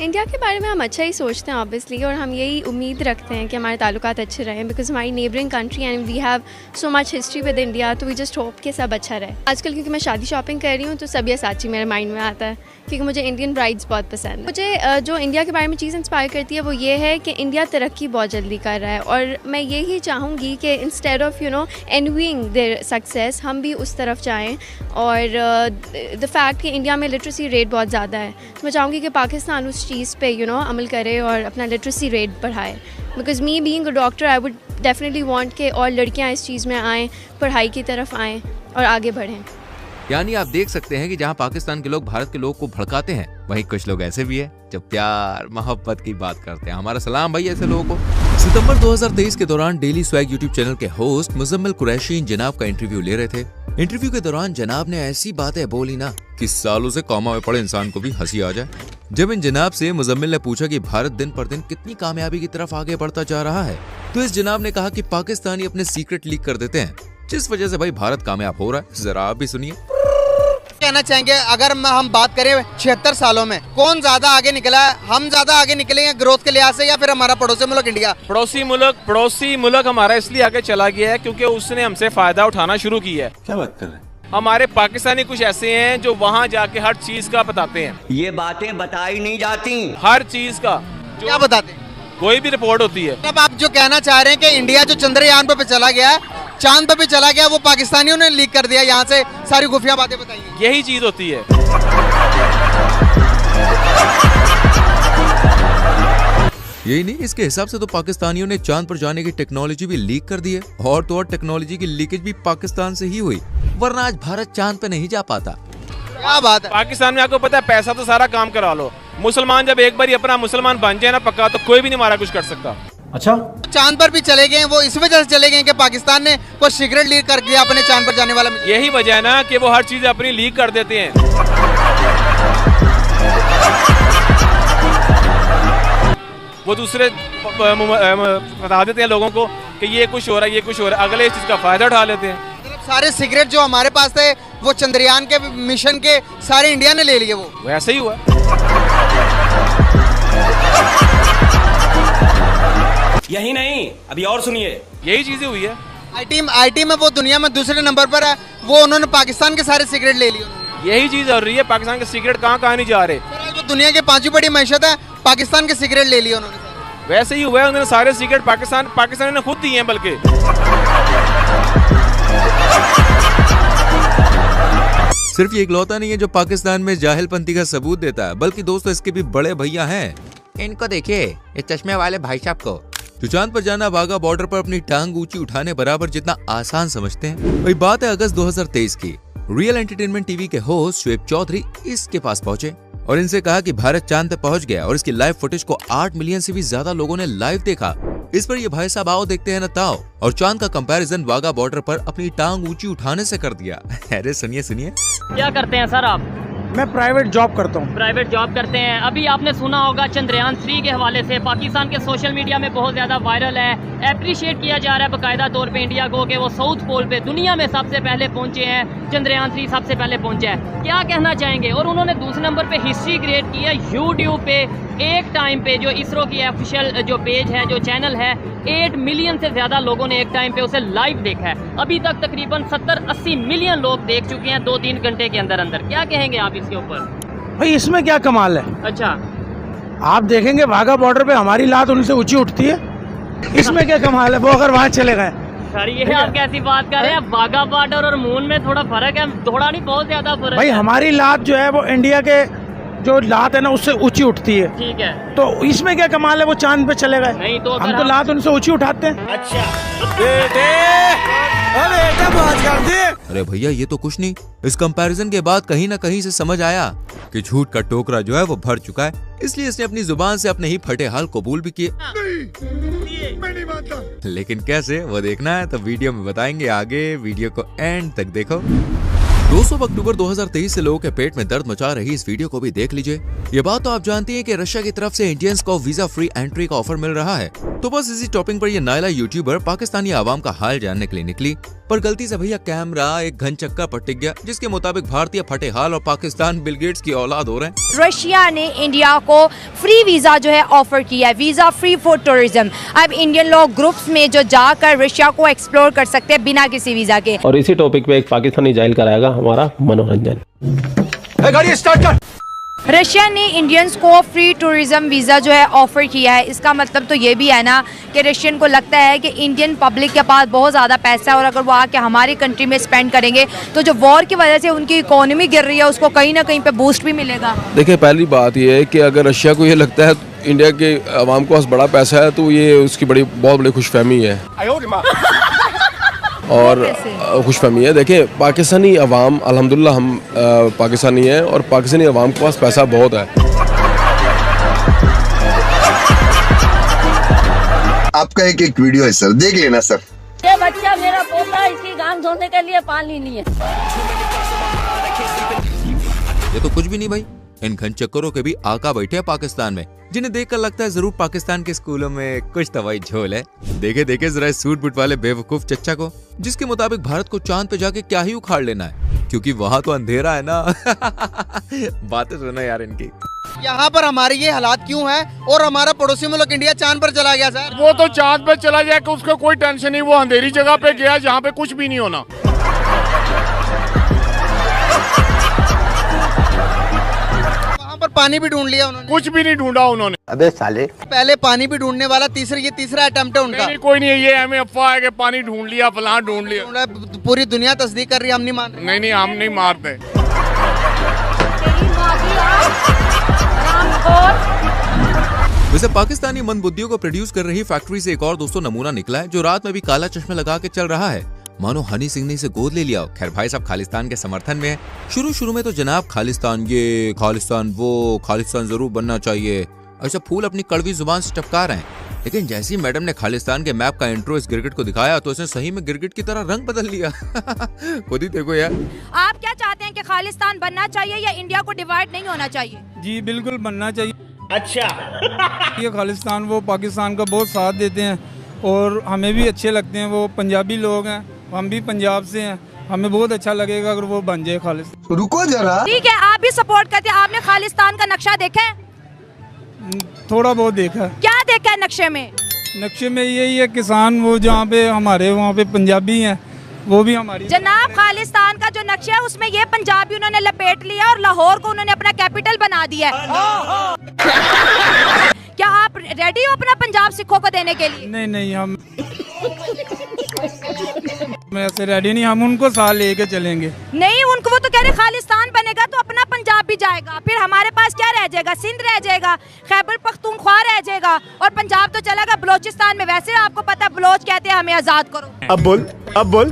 Speaker 2: इंडिया के बारे में हम अच्छा ही सोचते हैं ऑब्वियसली, और हम यही उम्मीद रखते हैं कि हमारे ताल्लुकात अच्छे रहें, बिकॉज हमारी neighbouring country and we have so much history with India, तो वी जस्ट होप कि सब अच्छा रहे। आजकल क्योंकि मैं शादी शॉपिंग कर रही हूँ तो सब्यसाची मेरे माइंड में आता है, क्योंकि मुझे इंडियन ब्राइड्स बहुत पसंद है। मुझे जो इंडिया के बारे में चीज़ इंस्पायर करती है वो ये है कि इंडिया तरक्की बहुत जल्दी कर रहा है, और मैं यही चाहूँगी कि इंस्टेड ऑफ एनवीइंग देयर सक्सेस हम भी उस तरफ जाएँ। और द फैक्ट कि इंडिया में लिटरेसी रेट बहुत ज़्यादा है, तो मैं चाहूँगी कि पाकिस्तान उस चीज़ पे अमल करे और अपना लिटरेसी रेट बढ़ाए। Because me being a doctor I would definitely want कि और लड़कियां इस चीज़ में आएँ, पढ़ाई की तरफ आएँ और आगे बढ़ें।
Speaker 10: यानी आप देख सकते हैं कि जहां पाकिस्तान के लोग भारत के लोग को भड़काते हैं, वहीं कुछ लोग ऐसे भी हैं जो प्यार मोहब्बत की बात करते हैं। हमारा सलाम भाई ऐसे लोगों को। सितंबर 2023 के दौरान डेली स्वैग यूट्यूब चैनल के होस्ट मुजम्मिल कुरैशी इन जनाब का इंटरव्यू ले रहे थे। इंटरव्यू के दौरान जनाब ने ऐसी बातें बोली ना कि सालों से कौमा में पड़े इंसान को भी हंसी आ जाए। जब इन जनाब से मुजम्मिल ने पूछा कि भारत दिन पर दिन कितनी कामयाबी की तरफ आगे बढ़ता जा रहा है, तो इस जनाब ने कहा कि पाकिस्तानी अपने सीक्रेट लीक कर देते हैं, जिस वजह से भाई भारत कामयाब हो रहा है। जरा आप भी सुनिए।
Speaker 6: कहना चाहेंगे अगर हम बात करें 76 सालों में कौन ज्यादा आगे निकला है? हम ज्यादा आगे निकले हैं ग्रोथ के लिहाज से, या फिर हमारा पड़ोसी मुल्क इंडिया?
Speaker 26: पड़ोसी मुल्क हमारा इसलिए आगे चला गया है क्योंकि उसने हमसे फायदा उठाना शुरू किया है।
Speaker 1: क्या बात कर रहे हैं?
Speaker 26: हमारे पाकिस्तानी कुछ ऐसे हैं जो वहाँ जाके हर चीज का बताते हैं।
Speaker 1: ये बातें बताई नहीं जाती।
Speaker 26: हर चीज का
Speaker 6: क्या बताते हैं?
Speaker 26: कोई भी रिपोर्ट होती है।
Speaker 6: अब आप जो कहना चाह रहे हैं कि इंडिया जो चंद्रयान पे चला गया है, चांद पे भी चला गया, वो पाकिस्तानियों ने लीक कर दिया, यहाँ से सारी खुफिया बातें बताई।
Speaker 26: यही चीज होती है।
Speaker 10: यही नहीं, इसके हिसाब से तो पाकिस्तानियों ने चांद पर जाने की टेक्नोलॉजी भी लीक कर दी है, और तो और टेक्नोलॉजी की लीकेज भी पाकिस्तान से ही हुई, वरना आज भारत चांद पे नहीं जा पाता।
Speaker 6: क्या बात है?
Speaker 26: पाकिस्तान में आपको पता है पैसा तो सारा काम करा लो, मुसलमान जब एक बार अपना मुसलमान बन जाए ना पक्का, तो कोई भी नहीं हमारा कुछ कर सकता।
Speaker 1: अच्छा,
Speaker 6: चांद पर भी चले गए वो इस वजह से चले गए कि पाकिस्तान ने कोई सिगरेट लीक कर दिया अपने चांद पर जाने वाला।
Speaker 26: यही वजह है ना कि वो हर चीज अपनी लीक कर देते हैं। वो दूसरे बता देते हैं लोगों को कि ये कुछ हो रहा है, ये कुछ हो रहा है, अगले इस चीज का फायदा उठा लेते हैं।
Speaker 6: सारे सिगरेट जो हमारे पास थे वो चंद्रयान के मिशन के सारे इंडिया ने ले लिए, वो
Speaker 26: वैसे ही हुआ।
Speaker 1: यही नहीं, अभी और सुनिए।
Speaker 26: यही चीजें हुई है।
Speaker 6: आईटी में वो दुनिया में दूसरे नंबर पर है, वो उन्होंने पाकिस्तान के सारे सिगरेट ले लिए।
Speaker 26: यही चीज हो रही है, पाकिस्तान के सिगरेट कहाँ नहीं जा रहे।
Speaker 6: जो दुनिया के 5वीं बड़ी मैशत है, पाकिस्तान के सिगरेट ले लिए उन्होंने।
Speaker 26: वैसे ही हुआ है, उन्होंने सारे सिगरेट पाकिस्तान ने खुद दिए हैं। बल्कि
Speaker 10: सिर्फ ये इकलौता नहीं है जो पाकिस्तान में जाहिलपंथी का सबूत देता है, बल्कि दोस्तों इसके भी बड़े भैया हैं। इनको देखिए, ये चश्मे वाले भाई साहब को, जो चांद पर जाना वाघा बॉर्डर पर अपनी टांग ऊंची उठाने बराबर जितना आसान समझते हैं। वही बात है अगस्त 2023 की। रियल एंटरटेनमेंट टीवी के होस्ट शुएब चौधरी इसके पास पहुंचे और इनसे कहा कि भारत चांद पे पहुंच गया, और इसकी लाइव फुटेज को 8 मिलियन से भी ज्यादा लोगों ने लाइव देखा। इस पर ये भाई साहब आओ देखते हैं ना ताओ, और चांद का कंपैरिजन वाघा बॉर्डर पर अपनी टांग ऊंची उठाने से कर दिया। अरे सुनिए सुनिए।
Speaker 4: क्या करते हैं सर आप?
Speaker 17: मैं प्राइवेट जॉब करता हूँ।
Speaker 4: प्राइवेट जॉब करते हैं। अभी आपने सुना होगा चंद्रयान 3 के हवाले से पाकिस्तान के सोशल मीडिया में बहुत ज्यादा वायरल है, अप्रिशिएट किया जा रहा है बाकायदा तौर पे इंडिया को कि वो साउथ पोल पे दुनिया में सबसे पहले पहुंचे हैं, चंद्रयान 3 सबसे पहले पहुंचा है। क्या कहना चाहेंगे? और उन्होंने दूसरे नंबर पे हिस्ट्री क्रिएट की है यूट्यूब पे एक टाइम पे जो इसरो की ऑफिशियल जो पेज है, जो चैनल है, 8 मिलियन से ज्यादा लोगों ने एक टाइम पे उसे लाइव देखा है। अभी तक तकरीबन 70-80 मिलियन लोग देख चुके हैं 2-3 घंटे के अंदर अंदर। क्या कहेंगे आप इसके ऊपर?
Speaker 5: भाई इसमें क्या कमाल है?
Speaker 4: अच्छा,
Speaker 5: आप देखेंगे वाघा बॉर्डर पे हमारी लात उनसे ऊंची उठती है, इसमें क्या कमाल है? वो अगर वहाँ चले गए।
Speaker 4: सर ये आप कैसी बात कर रहे हैं? वाघा बॉर्डर और मून में थोड़ा फर्क है, थोड़ा नहीं बहुत ज्यादा फर्क
Speaker 5: भाई
Speaker 4: है।
Speaker 5: हमारी लात जो है वो इंडिया के जो लात है ना उससे ऊंची उठती है।
Speaker 4: ठीक है,
Speaker 5: तो इसमें क्या कमाल है? वो चांद पे चले गए,
Speaker 4: नहीं तो
Speaker 5: हम तो लात उनसे ऊंची उठाते हैं।
Speaker 4: अच्छा
Speaker 10: अरे भैया ये तो कुछ नहीं। इस कंपैरिजन के बाद कहीं ना कहीं से समझ आया कि झूठ का टोकरा जो है वो भर चुका है, इसलिए इसने अपनी जुबान से अपने ही फटे हाल कबूल भी किए।
Speaker 5: मैं नहीं मानता।
Speaker 10: लेकिन कैसे, वो देखना है तो वीडियो में बताएंगे आगे। वीडियो को एंड तक देखो। 200 अक्टूबर 2023 से लोगों के पेट में दर्द मचा रही इस वीडियो को भी देख लीजिए। ये बात तो आप जानती हैं कि रशिया की तरफ से इंडियंस को वीजा फ्री एंट्री का ऑफर मिल रहा है। तो बस इसी टॉपिक पर ये नायला यूट्यूबर पाकिस्तानी आवाम का हाल जानने के लिए निकली, पर गलती से भैया कैमरा एक घन चक्का पर टिक गया, जिसके मुताबिक भारतीय फटे हाल और पाकिस्तान बिल गेट्स की औलाद हो रहे हैं।
Speaker 12: रशिया ने इंडिया को फ्री वीजा जो है ऑफर किया है, वीजा फ्री फॉर टूरिज्म। अब इंडियन लोग ग्रुप्स में जो जाकर रशिया को एक्सप्लोर कर सकते हैं बिना किसी वीजा के।
Speaker 28: और इसी टॉपिक पे एक पाकिस्तानी जाहिल कराएगा हमारा मनोरंजन।
Speaker 5: गाड़ी स्टार्ट कर।
Speaker 12: रशिया ने इंडियंस को फ्री टूरिज्म वीज़ा जो है ऑफ़र किया है। इसका मतलब तो ये भी है ना कि रशियन को लगता है कि इंडियन पब्लिक के पास बहुत ज़्यादा पैसा है और अगर वो आके हमारी कंट्री में स्पेंड करेंगे तो जो वॉर की वजह से उनकी इकोनॉमी गिर रही है उसको कहीं ना कहीं पे बूस्ट भी मिलेगा।
Speaker 3: देखिए, पहली बात ये है कि अगर रशिया को ये लगता है इंडिया के आवाम के पास बड़ा पैसा है तो ये उसकी बहुत बड़ी खुशफहमी है और खुशफहमी है। देखिए, पाकिस्तानी अवाम अल्हम्दुलिल्लाह हम पाकिस्तानी हैं और पाकिस्तानी अवाम के पास पैसा बहुत है।
Speaker 11: आपका एक वीडियो है सर, देख लेना सर।
Speaker 7: ये बच्चा मेरा पोता, इसकी गांग धोने के लिए पानी नहीं है।
Speaker 10: ये तो कुछ भी नहीं भाई, इन घन चक्करों के भी आका बैठे हैं पाकिस्तान में, जिन्हें देखकर लगता है जरूर पाकिस्तान के स्कूलों में कुछ तो भाई झोल है। देखे जरा इस सूट बूट वाले बेवकूफ चच्चा को, जिसके मुताबिक भारत को चांद पे जाके क्या ही उखाड़ लेना है, क्योंकि वहाँ तो अंधेरा है ना। बातें सुनो यार इनकी।
Speaker 6: यहाँ पर हमारे ये हालात क्यों है और हमारा पड़ोसी मुल्क इंडिया चांद पर चला गया सर?
Speaker 23: वो तो चांद पर चला जाए कि उसको कोई टेंशन नहीं, वो अंधेरी जगह पे गया जहाँ पे कुछ भी नहीं होना।
Speaker 6: पर पानी भी ढूंढ लिया उन्होंने?
Speaker 23: कुछ भी नहीं ढूंढा उन्होंने।
Speaker 11: अबे साले,
Speaker 6: पहले पानी भी ढूंढने वाला, ये तीसरा अटेम्प्ट है उनका।
Speaker 23: नहीं, कोई नहीं है, ये हमें अफवाह है कि पानी ढूंढ लिया, फलां ढूंढ लिया।
Speaker 6: पूरी दुनिया तस्दीक कर रही है, हम नहीं मान रहे।
Speaker 23: नहीं, हम नहीं मारते।
Speaker 10: वैसे पाकिस्तानी मंदबुद्धियों को प्रोड्यूस कर रही फैक्ट्री से एक और दोस्तों नमूना निकला है, जो रात में भी काला चश्मा लगा के चल रहा है, मानो हनी सिंह ने इसे गोद ले लिया। खैर भाई साहब खालिस्तान के समर्थन में है। शुरू में तो जनाब खालिस्तान ये, खालिस्तान वो, खालिस्तान जरूर बनना चाहिए, ऐसा फूल अपनी कड़वी जुबान से टपका रहे हैं। लेकिन जैसी मैडम ने खालिस्तान के मैप का इंट्रो इस गिरगिट को दिखाया तो इसने सही में गिरगिट की तरह रंग बदल लिया। खुद ही देखो यार।
Speaker 12: आप क्या चाहते हैं कि खालिस्तान बनना चाहिए या इंडिया को डिवाइड नहीं होना चाहिए?
Speaker 8: जी बिल्कुल बनना चाहिए।
Speaker 23: अच्छा।
Speaker 8: ये खालिस्तान वो पाकिस्तान का बहुत साथ देते हैं और हमें भी अच्छे लगते हैं। वो पंजाबी लोग हैं, हम भी पंजाब से हैं, हमें बहुत अच्छा लगेगा अगर वो बन जाए खालिस्तान।
Speaker 11: रुको जरा।
Speaker 12: ठीक है, आप भी सपोर्ट करते हैं। आपने खालिस्तान का नक्शा देखा है?
Speaker 8: थोड़ा बहुत देखा है।
Speaker 12: क्या देखा है नक्शे में?
Speaker 8: नक्शे में यही है, किसान वो जहाँ पे हमारे वहाँ पे पंजाबी हैं वो भी हमारी।
Speaker 12: जनाब खालिस्तान का जो नक्शा है उसमें ये पंजाबी उन्होंने लपेट लिया और लाहौर को उन्होंने अपना कैपिटल बना दिया है। क्या आप रेडी हो अपना पंजाब सिखों को देने के लिए?
Speaker 8: नहीं, हम ऐसे रेडी नहीं, हम उनको साथ लेके चलेंगे।
Speaker 12: नहीं, उनको वो तो कह रहे खालिस्तान बनेगा तो अपना पंजाब भी जाएगा, फिर हमारे पास क्या रह जाएगा? सिंध रह जाएगा, खैबर पख्तूनख्वा रह जाएगा और पंजाब तो चलेगा बलोचिस्तान में। वैसे आपको पता है बलोच कहते हैं हमें आजाद करो।
Speaker 11: अब बोल।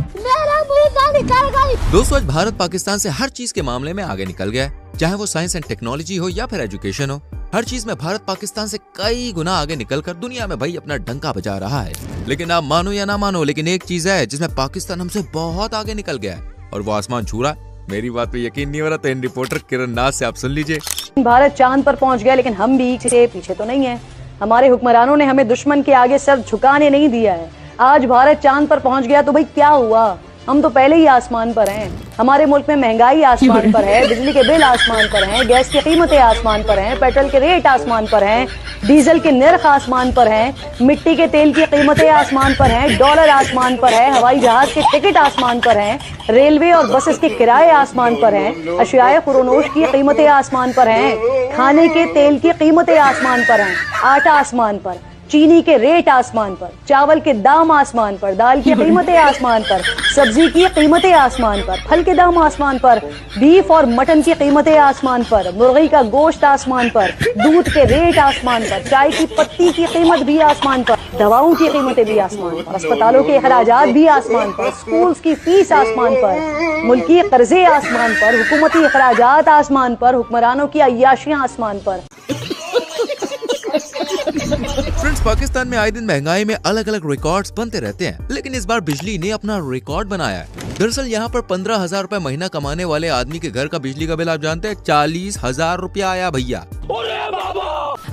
Speaker 10: दोस्तों, आज भारत पाकिस्तान से हर चीज के मामले में आगे निकल गया है, चाहे वो साइंस एंड टेक्नोलॉजी हो या फिर एजुकेशन हो। हर चीज में भारत पाकिस्तान से कई गुना आगे निकलकर दुनिया में भाई अपना डंका बजा रहा है। लेकिन आप मानो या ना मानो, लेकिन एक चीज है जिसमें पाकिस्तान हमसे बहुत आगे निकल गया है और वो आसमान छू रहा है। मेरी बात पे यकीन नहीं हो रहा तो इन रिपोर्टर किरण नाथ से आप सुन लीजिए।
Speaker 19: भारत चांद पर पहुंच गया, लेकिन हम भी से पीछे तो नहीं है। हमारे हुक्मरानों ने हमें दुश्मन के आगे सर झुकाने नहीं दिया है। आज भारत चांद पर पहुंच गया तो भाई क्या हुआ?
Speaker 7: हम तो पहले ही आसमान पर हैं। हमारे मुल्क में महंगाई आसमान पर है, बिजली के बिल आसमान पर हैं, गैस की कीमतें आसमान पर हैं, पेट्रोल के रेट आसमान पर हैं, डीजल के निर्ख आसमान पर हैं, मिट्टी के तेल की कीमतें आसमान पर हैं, डॉलर आसमान पर है, हवाई जहाज के टिकट आसमान पर हैं, रेलवे और बसेस के किराए आसमान पर हैं, अशियाए खुरोनोश की कीमतें आसमान पर हैं, खाने के तेल की कीमतें आसमान पर हैं, आटा आसमान पर, चीनी के रेट आसमान पर, चावल के दाम आसमान पर, दाल की कीमतें आसमान पर, सब्जी की कीमतें आसमान पर, फल के दाम आसमान पर, बीफ और मटन की कीमतें आसमान पर, मुर्गी का गोश्त आसमान पर, दूध के रेट आसमान पर, चाय की पत्ती की कीमत भी आसमान पर, दवाओं की कीमतें भी आसमान पर, अस्पतालों के अखराजात भी आसमान पर, स्कूल्स की फीस आसमान पर, मुल्की कर्जे आसमान पर, हुकूमती अखराजात आसमान पर, हुक्मरानों की अय्याशियां आसमान पर।
Speaker 10: फ्रेंड्स, पाकिस्तान में आए दिन महंगाई में अलग अलग रिकॉर्ड्स बनते रहते हैं, लेकिन इस बार बिजली ने अपना रिकॉर्ड बनाया है। दरअसल यहाँ पर 15,000 रुपए महीना कमाने वाले आदमी के घर का बिजली का बिल आप जानते हैं 40,000 रुपया आया भैया।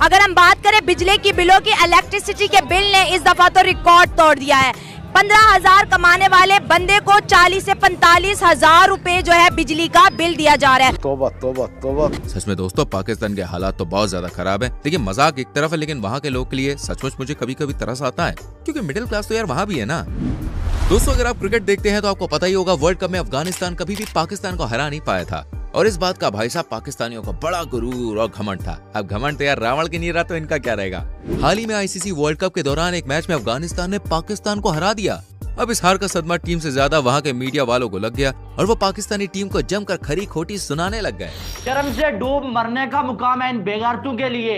Speaker 12: अगर हम बात करें बिजली की बिलों की, इलेक्ट्रिसिटी के बिल ने इस दफा तो रिकॉर्ड तोड़ दिया है। 15,000 कमाने वाले बंदे को 40 से 45,000 रुपए जो है बिजली का बिल दिया जा रहा है।
Speaker 3: तौबा तौबा तौबा।
Speaker 10: सच में दोस्तों, पाकिस्तान के हालात तो बहुत ज्यादा खराब है। देखिए, मजाक एक तरफ है, लेकिन वहाँ के लोग के लिए सचमुच मुझे कभी कभी तरस आता है, क्योंकि मिडिल क्लास तो यार वहाँ भी है ना। दोस्तों, अगर आप क्रिकेट देखते हैं तो आपको पता ही होगा, वर्ल्ड कप में अफगानिस्तान कभी भी पाकिस्तान को हरा नहीं पाया था, और इस बात का भाई साहब पाकिस्तानियों को बड़ा गुरूर और घमंड था। अब घमंड तो यार रावण की नहीं रहा, तो इनका क्या रहेगा। हाल ही में आईसीसी वर्ल्ड कप के दौरान एक मैच में अफगानिस्तान ने पाकिस्तान को हरा दिया। अब इस हार का सदमा टीम से ज्यादा वहाँ के मीडिया वालों को लग गया, और वो पाकिस्तानी टीम को जमकर खरी खोटी सुनाने लग गए।
Speaker 9: शर्म से डूब मरने का मुकाम है इन बेगारतों के लिए,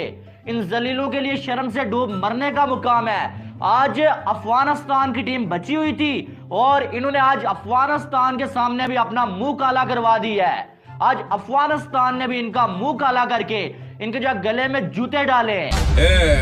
Speaker 9: इन जलीलों के लिए शर्म से डूब मरने का मुकाम है। आज अफगानिस्तान की टीम बची हुई थी और इन्होंने आज अफगानिस्तान के सामने भी अपना मुंह काला करवा दिया है। आज अफगानिस्तान ने भी इनका मुंह काला करके इनके जो गले में जूते डाले।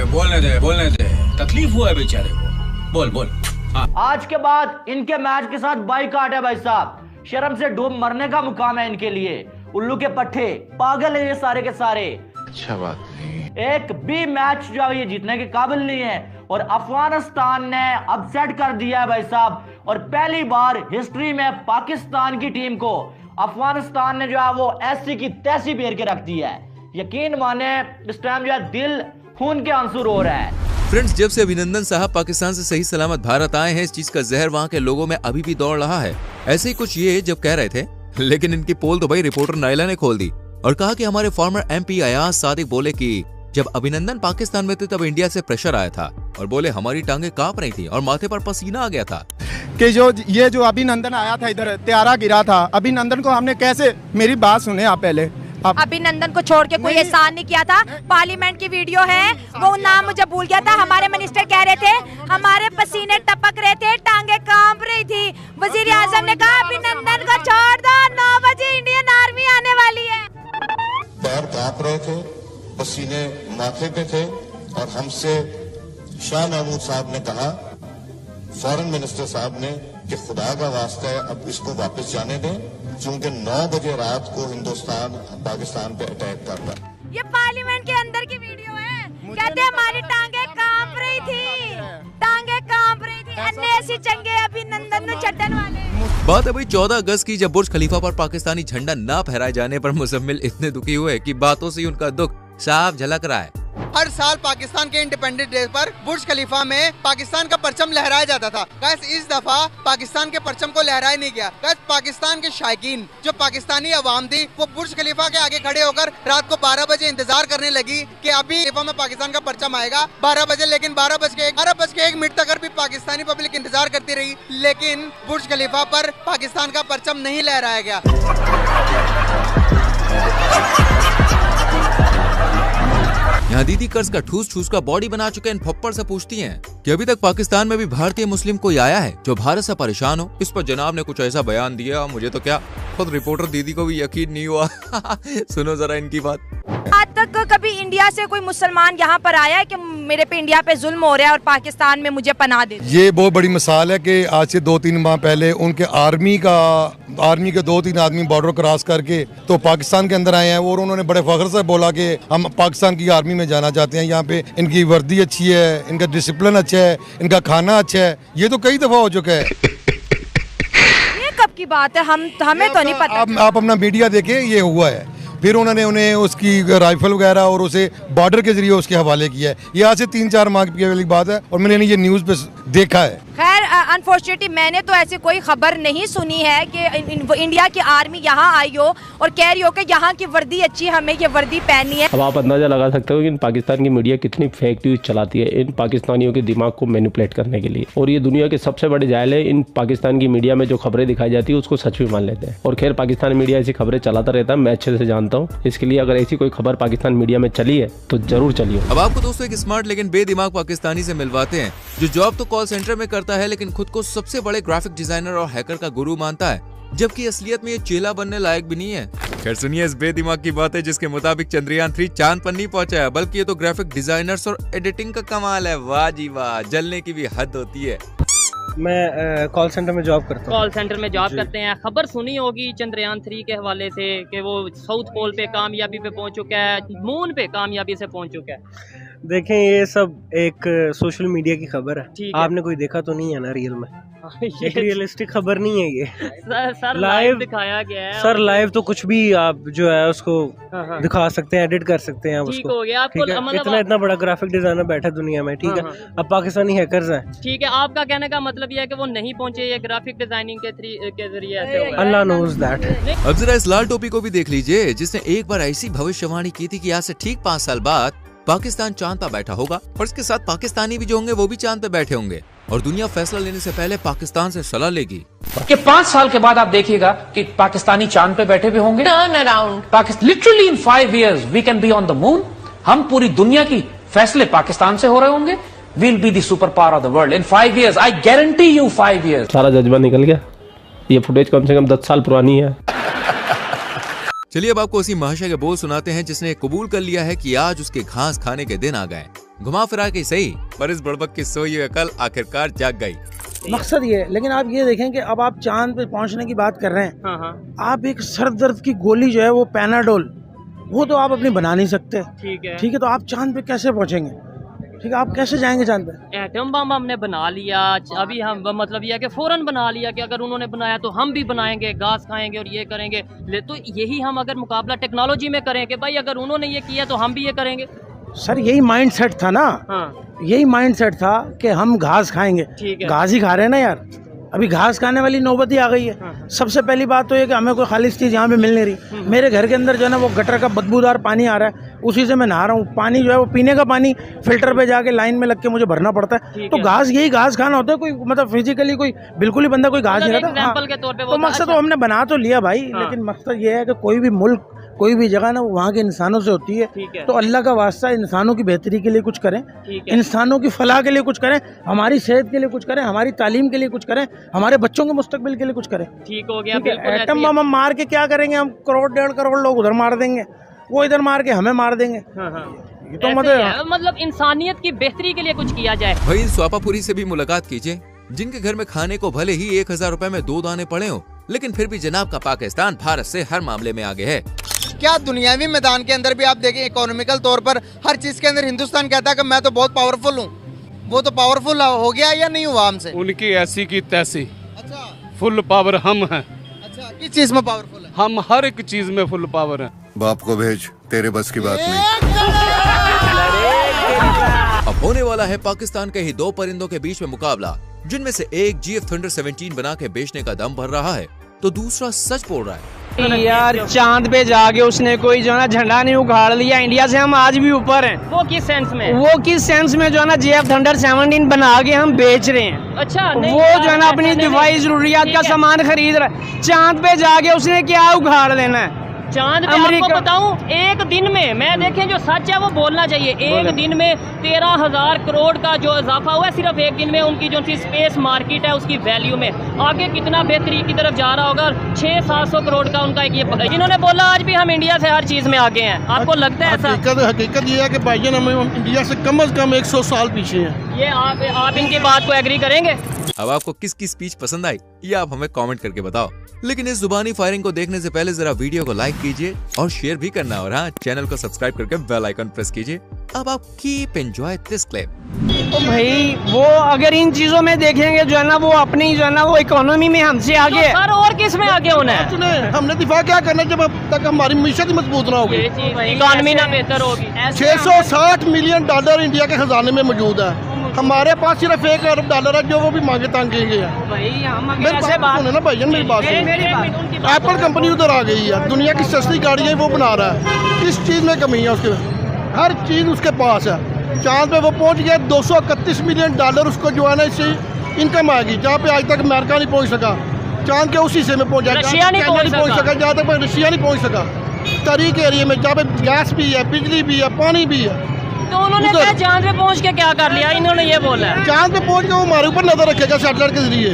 Speaker 1: बोलने दे, तकलीफ हुआ है बेचारे को, बोल। हाँ।
Speaker 9: आज के बाद इनके मैच के साथ बाइकाट है भाई साहब। शर्म से डूब मरने का मुकाम है इनके लिए। उल्लू के पट्टे, पागल है ये सारे के सारे।
Speaker 1: अच्छा बात नहीं,
Speaker 9: एक भी मैच जो है ये जीतने के काबिल नहीं है, और अफगानिस्तान ने अपसेट कर दिया है भाई साहब। और पहली बार हिस्ट्री में पाकिस्तान की टीम को अफगानिस्तान ने जो है वो ऐसी की तैसी फेर के रख दी है। यकीन माने इस टाइम जो है दिल खून के आंसू रो रहा है।
Speaker 10: फ्रेंड्स, जब से अभिनंदन साहब पाकिस्तान से सही सलामत भारत आए हैं, इस चीज का जहर वहाँ के लोगों में अभी भी दौड़ रहा है। ऐसे ही कुछ ये जब कह रहे थे, लेकिन इनकी पोल तो भाई रिपोर्टर नाइला ने खोल दी और कहा कि हमारे फॉर्मर MP अयाज सादिक बोले कि जब अभिनंदन पाकिस्तान में थे तब इंडिया से प्रेशर आया था, और बोले हमारी टांगे कांप रही थी और माथे पर पसीना आ गया था।
Speaker 13: कि जो अभिनंदन आया था इधर, त्यारा गिरा था, अभिनंदन को हमने कैसे, मेरी बात सुने आप पहले।
Speaker 12: अभिनंदन को छोड़ के कोई एहसान नहीं किया था। पार्लियामेंट की वीडियो है, वो नाम मुझे भूल गया था। हमारे मिनिस्टर कह रहे थे हमारे पसीने टपक रहे थे, टांगे कांप रही थी। वजीर आजम ने कहा अभिनंदन को छोड़ दो, 9 बजे इंडियन आर्मी आने वाली है।
Speaker 14: पैर कांप रहे थे, पसीने माथे पे थे, और हमसे शाह महमूद साहब ने कहा, फॉरेन मिनिस्टर साहब ने, कि खुदा का वास्ता है अब इसको वापस जाने दें, क्योंकि 9 बजे रात को हिंदुस्तान पाकिस्तान पे अटैक कर रहा है।
Speaker 12: ये पार्लियामेंट के अंदर की वीडियो है। कहते हैं हमारी टांगे कांप रही थी, टांगे कांप रही थी, अन्य ऐसी चंगे अभिनंदन न चट्टन वाले।
Speaker 10: बात है भाई 14 अगस्त की, जब बुर्ज खलीफा पर पाकिस्तानी झंडा ना फहराए जाने पर मुजम्मिल इतने दुखी हुए कि बातों से ही उनका दुख साफ झलक रहा है।
Speaker 6: हर साल पाकिस्तान के इंडिपेंडेंस डे पर बुर्ज खलीफा में पाकिस्तान का परचम लहराया जाता था। गाइस, इस दफा पाकिस्तान के परचम को लहराया नहीं गया। गाइस, पाकिस्तान के शायकीन, जो पाकिस्तानी अवाम थी, वो बुर्ज खलीफा के आगे खड़े होकर रात को 12 बजे इंतजार करने लगी कि अभी खलीफा में पाकिस्तान का परचम आएगा 12 बजे। लेकिन 12 बज के 1 मिनट तक भी पाकिस्तानी पब्लिक इंतजार करती रही, लेकिन बुर्ज खलीफा पर पाकिस्तान का परचम नहीं लहराया गया।
Speaker 10: यहाँ दीदी कर्ज का ठूस का बॉडी बना चुके इन फप्पड़ से पूछती हैं कि अभी तक पाकिस्तान में भी भारतीय मुस्लिम कोई आया है जो भारत से परेशान हो। इस पर जनाब ने कुछ ऐसा बयान दिया, मुझे तो क्या खुद रिपोर्टर दीदी को भी यकीन नहीं हुआ। सुनो जरा इनकी बात।
Speaker 12: आज तक कभी इंडिया से कोई मुसलमान यहाँ पर आया है कि मेरे पे इंडिया पे जुल्म हो रहा है और पाकिस्तान में मुझे पनाह दे?
Speaker 15: ये बहुत बड़ी मिसाल है कि आज से 2-3 माह पहले उनके आर्मी के 2-3 आदमी बॉर्डर क्रॉस करके तो पाकिस्तान के अंदर आए हैं, और उन्होंने बड़े फख्र से बोला कि हम पाकिस्तान की आर्मी में जाना चाहते हैं। यहाँ पे इनकी वर्दी अच्छी है, इनका डिसिप्लिन अच्छा है, इनका खाना अच्छा है। ये तो कई दफा हो चुका है।
Speaker 12: ये की बात है, हमें तो नहीं पता।
Speaker 15: आप अपना मीडिया देखें, ये हुआ है। फिर उन्होंने उन्हें उसकी राइफल वगैरह और उसे बॉर्डर के जरिए उसके हवाले किया है। ये आज से 3-4 माह की बात है और मैंने ये न्यूज़ पे देखा है।
Speaker 12: खैर अनफॉर्चुनेटली मैंने तो ऐसी कोई खबर नहीं सुनी है कि इंडिया की आर्मी यहाँ आई हो और कह रही हो कि यहाँ की वर्दी अच्छी, हमें ये वर्दी पहननी है।
Speaker 28: अब आप अंदाजा लगा सकते हो कि इन पाकिस्तान की मीडिया कितनी फेक न्यूज चलाती है इन पाकिस्तानियों के दिमाग को मैनिपुलेट करने के लिए, और ये दुनिया के सबसे बड़े जायल है। इन पाकिस्तान की मीडिया में जो खबरें दिखाई जाती है उसको सच भी मान लेते हैं। और खैर पाकिस्तानी मीडिया ऐसी खबरें चलाता रहता है, मैं अच्छे से जानता हूँ। इसके लिए अगर ऐसी कोई खबर पाकिस्तान मीडिया में चली है तो जरूर चलिए।
Speaker 10: अब आपको दोस्तों एक स्मार्ट लेकिन बेदिमाग पाकिस्तानी से मिलवाते हैं जो जॉब तो कॉल सेंटर में करता है लेकिन खुद को सबसे बड़े ग्राफिक डिजाइनर और हैकर का गुरु मानता है, जबकि असलियत में ये चेला बनने लायक भी नहीं है। खैर सुनिए इस बेदिमाग की बात है जिसके मुताबिक चंद्रयान 3 चांद पर नहीं पहुंचा है, बल्कि ये तो ग्राफिक डिजाइनर्स और एडिटिंग का कमाल है। वाह जी वाह, जलने की भी हद होती है।
Speaker 16: मैं कॉल सेंटर में जॉब करता हूँ।
Speaker 4: कॉल सेंटर में जॉब करते हैं। खबर सुनी होगी चंद्रयान 3 के हवाले से कि वो साउथ पोल पे कामयाबी पे पहुंच चुका है, मून पे कामयाबी से पहुंच चुका है।
Speaker 16: देखें ये सब एक सोशल मीडिया की खबर है, आपने कोई देखा तो नहीं है ना रियल में। एक रियलिस्टिक खबर नहीं है ये।
Speaker 4: सर लाइव दिखाया गया है।
Speaker 16: सर लाइव तो कुछ भी आप जो है उसको दिखा सकते हैं, एडिट कर सकते हैं आप उसको।
Speaker 4: हो गया आपको,
Speaker 16: मतलब इतना बड़ा ग्राफिक डिजाइनर बैठा दुनिया में, ठीक है। अब पाकिस्तानी हैकर्स हैं,
Speaker 4: ठीक है। आपका कहने का मतलब ये है कि वो नहीं पहुंचे ये ग्राफिक डिजाइनिंग के जरिए ऐसे हुआ।
Speaker 16: अल्लाह नोज दैट।
Speaker 10: अब जरा इस लाल टोपी को भी देख लीजिए जिसने एक बार ऐसी भविष्यवाणी की थी कि आज से ठीक 5 साल बाद पाकिस्तान चांद पर बैठा होगा और इसके साथ पाकिस्तानी भी जो होंगे वो भी चांद पे बैठे होंगे और दुनिया फैसला लेने से पहले पाकिस्तान से सलाह लेगी
Speaker 28: कि 5 साल के बाद आप देखिएगा कि पाकिस्तानी चांद पे बैठे भी होंगे। Turn around literally in 5 years we can be on the moon. हम पूरी दुनिया की फैसले पाकिस्तान से हो रहे होंगे। We'll be the super power of the world in 5 years। I guarantee you 5 years। सारा जज्बा निकल गया। ये फुटेज कम से कम 10 साल पुरानी है।
Speaker 10: चलिए अब आपको उसी महाशय के बोल सुनाते हैं जिसने कबूल कर लिया है कि आज उसके घास खाने के दिन आ गए। घुमा फिरा के सही, पर इस बुड़बक की सोई हुई अकल आखिरकार जाग गई।
Speaker 18: मकसद ये है, लेकिन आप ये देखें कि अब आप चांद पे पहुंचने की बात कर रहे हैं। आप एक सर दर्द की गोली जो है वो पैनाडोल, वो तो आप अपनी बना नहीं सकते, ठीक है। तो आप चांद पे कैसे पहुंचेंगे? ठीक है, आप कैसे जाएंगे चांद पे?
Speaker 4: एटम बम हमने बना लिया, अभी हम मतलब ये है कि फौरन बना लिया कि अगर उन्होंने बनाया तो हम भी बनाएंगे, घास खाएंगे और ये करेंगे। तो यही हम अगर मुकाबला टेक्नोलॉजी में करें कि भाई अगर उन्होंने ये किया तो हम भी ये करेंगे।
Speaker 18: सर यही माइंड सेट था ना, यही माइंड सेट था कि हम घास खाएंगे। घास ही खा रहे हैं ना यार, अभी घास खाने वाली नौबत ही आ गई है। सबसे पहली बात तो ये कि हमें कोई खालिश चीज़ यहाँ पे मिल नहीं रही। मेरे घर के अंदर जो है ना वो गटर का बदबूदार पानी आ रहा है, उसी से मैं नहा रहा हूँ। पानी जो है वो पीने का पानी फिल्टर पे जाके लाइन में लग के मुझे भरना पड़ता है। तो घास यही घास खाना होता है। कोई मतलब फिजिकली कोई बिल्कुल ही बंदा कोई घास नहीं खाता। तो मकसद तो हमने बना तो लिया भाई, लेकिन मकसद ये है कि कोई भी मुल्क कोई भी जगह ना वहाँ के इंसानों से होती है। तो अल्लाह का वास्ता इंसानों की बेहतरी के लिए कुछ करें, इंसानों की फलाह के लिए कुछ करें, हमारी सेहत के लिए कुछ करें, हमारी तालीम के लिए कुछ करें, हमारे बच्चों के मुस्तकबिल के लिए कुछ करें।
Speaker 4: ठीक हो गया।
Speaker 18: एटम बम हम मार के क्या करेंगे? हम करोड़ 1.5 करोड़ लोग उधर मार देंगे, वो इधर मार के हमें मार देंगे। ये तो
Speaker 4: मतलब इंसानियत की बेहतरी के लिए कुछ किया जाए।
Speaker 10: भाई स्वापापुरी से भी मुलाकात कीजिए जिनके घर में खाने को भले ही 1000 रुपए में 2 दाने पड़े हो, लेकिन फिर भी जनाब का पाकिस्तान भारत से हर मामले में आगे है।
Speaker 6: क्या दुनियावी मैदान के अंदर भी आप देखें, इकोनॉमिकल तौर पर हर चीज के अंदर हिंदुस्तान कहता है कि मैं तो बहुत पावरफुल हूँ। वो तो पावरफुल हो गया या नहीं हुआ हमसे?
Speaker 23: उनकी ऐसी की तैसी। अच्छा। फुल पावर हम हैं।
Speaker 6: अच्छा, किस चीज में पावरफुल है?
Speaker 23: हम हर एक चीज में फुल पावर हैं।
Speaker 14: बाप को भेज, तेरे बस की बात नहीं।
Speaker 10: अब होने वाला है पाकिस्तान के ही 2 परिंदों के बीच में मुकाबला, जिनमें से एक GF Thunder 17 बना के बेचने का दम भर रहा है तो दूसरा सच बोल रहा है।
Speaker 16: यार चांद पे जाके उसने कोई जो है ना झंडा नहीं उखाड़ लिया। इंडिया से हम आज भी ऊपर हैं।
Speaker 4: वो किस सेंस में?
Speaker 16: वो किस सेंस में जो है ना GF Thunder 17 बना के हम बेच रहे हैं।
Speaker 4: अच्छा,
Speaker 16: वो जो है ना अपनी दिफाई जरूरियात का सामान खरीद रहा है। चांद पे जाके उसने क्या उखाड़ लेना है?
Speaker 4: चांद पे आपको बताऊं, एक दिन में मैं देखें जो सच है वो बोलना चाहिए। एक दिन में 13,000 करोड़ का जो इजाफा हुआ है सिर्फ एक दिन में उनकी जो सी स्पेस मार्केट है उसकी वैल्यू में। आगे कितना बेहतरी की तरफ जा रहा होगा। 600-700 करोड़ का उनका एक ये, इन्होंने बोला आज भी हम इंडिया से हर चीज में आगे हैं। आपको लगता है ऐसा?
Speaker 18: हकीकत ये है कि भाईजान हम इंडिया से कम 100 साल पीछे हैं।
Speaker 4: ये आप इनकी बात को एग्री करेंगे?
Speaker 10: अब आपको किसकी स्पीच पसंद आई ये आप हमें कमेंट करके बताओ। लेकिन इस जुबानी फायरिंग को देखने से पहले जरा वीडियो को लाइक कीजिए और शेयर भी करना, और हाँ चैनल को सब्सक्राइब करके बेल आइकन प्रेस कीजिए। अब आप कीप एंजॉय दिस क्लिप।
Speaker 16: तो भाई वो अगर इन चीजों में देखेंगे जो है ना, वो अपनी जो है ना वो इकोनॉमी में हमसे आगे है।
Speaker 4: सर और किस में आगे होना है?
Speaker 2: हमने दिफा क्या करना जब अब तक हमारी मीशत मजबूत ना होगी,
Speaker 4: इकोनॉमी ना बेहतर होगी।
Speaker 2: 660 मिलियन डॉलर इंडिया के खजाने में मौजूद है, हमारे पास सिर्फ 1 अरब डॉलर है जो वो भी मांगे तांगेंगे। मेरी बात सुने ना भाईजान, मेरी बात सुनो। एप्पल कंपनी उधर आ गई है, दुनिया की सस्ती गाड़ियाँ वो बना रहा है, किस चीज़ में कमी है उसके? हर चीज़ उसके पास है। चांद पे वो पहुंच गया, 231 मिलियन डॉलर उसको जो है ना इससे इनकम आएगी, जहाँ पे आज तक अमेरिका नहीं पहुंच सका। चांद के उसी से में पहुंच जाएगा,
Speaker 4: रशिया नहीं
Speaker 2: पहुंच सका, जहाँ तक रशिया नहीं पहुंच सका। तरीके एरिया में जहाँ पे गैस भी है, बिजली भी है, पानी भी है।
Speaker 4: तो उन्होंने क्या चांद पे पहुंच के क्या कर लिया? इन्होंने ये बोला है
Speaker 2: चांद पे पहुंच के वो हमारे ऊपर नजर रखेगा सैटेलाइट के जरिए।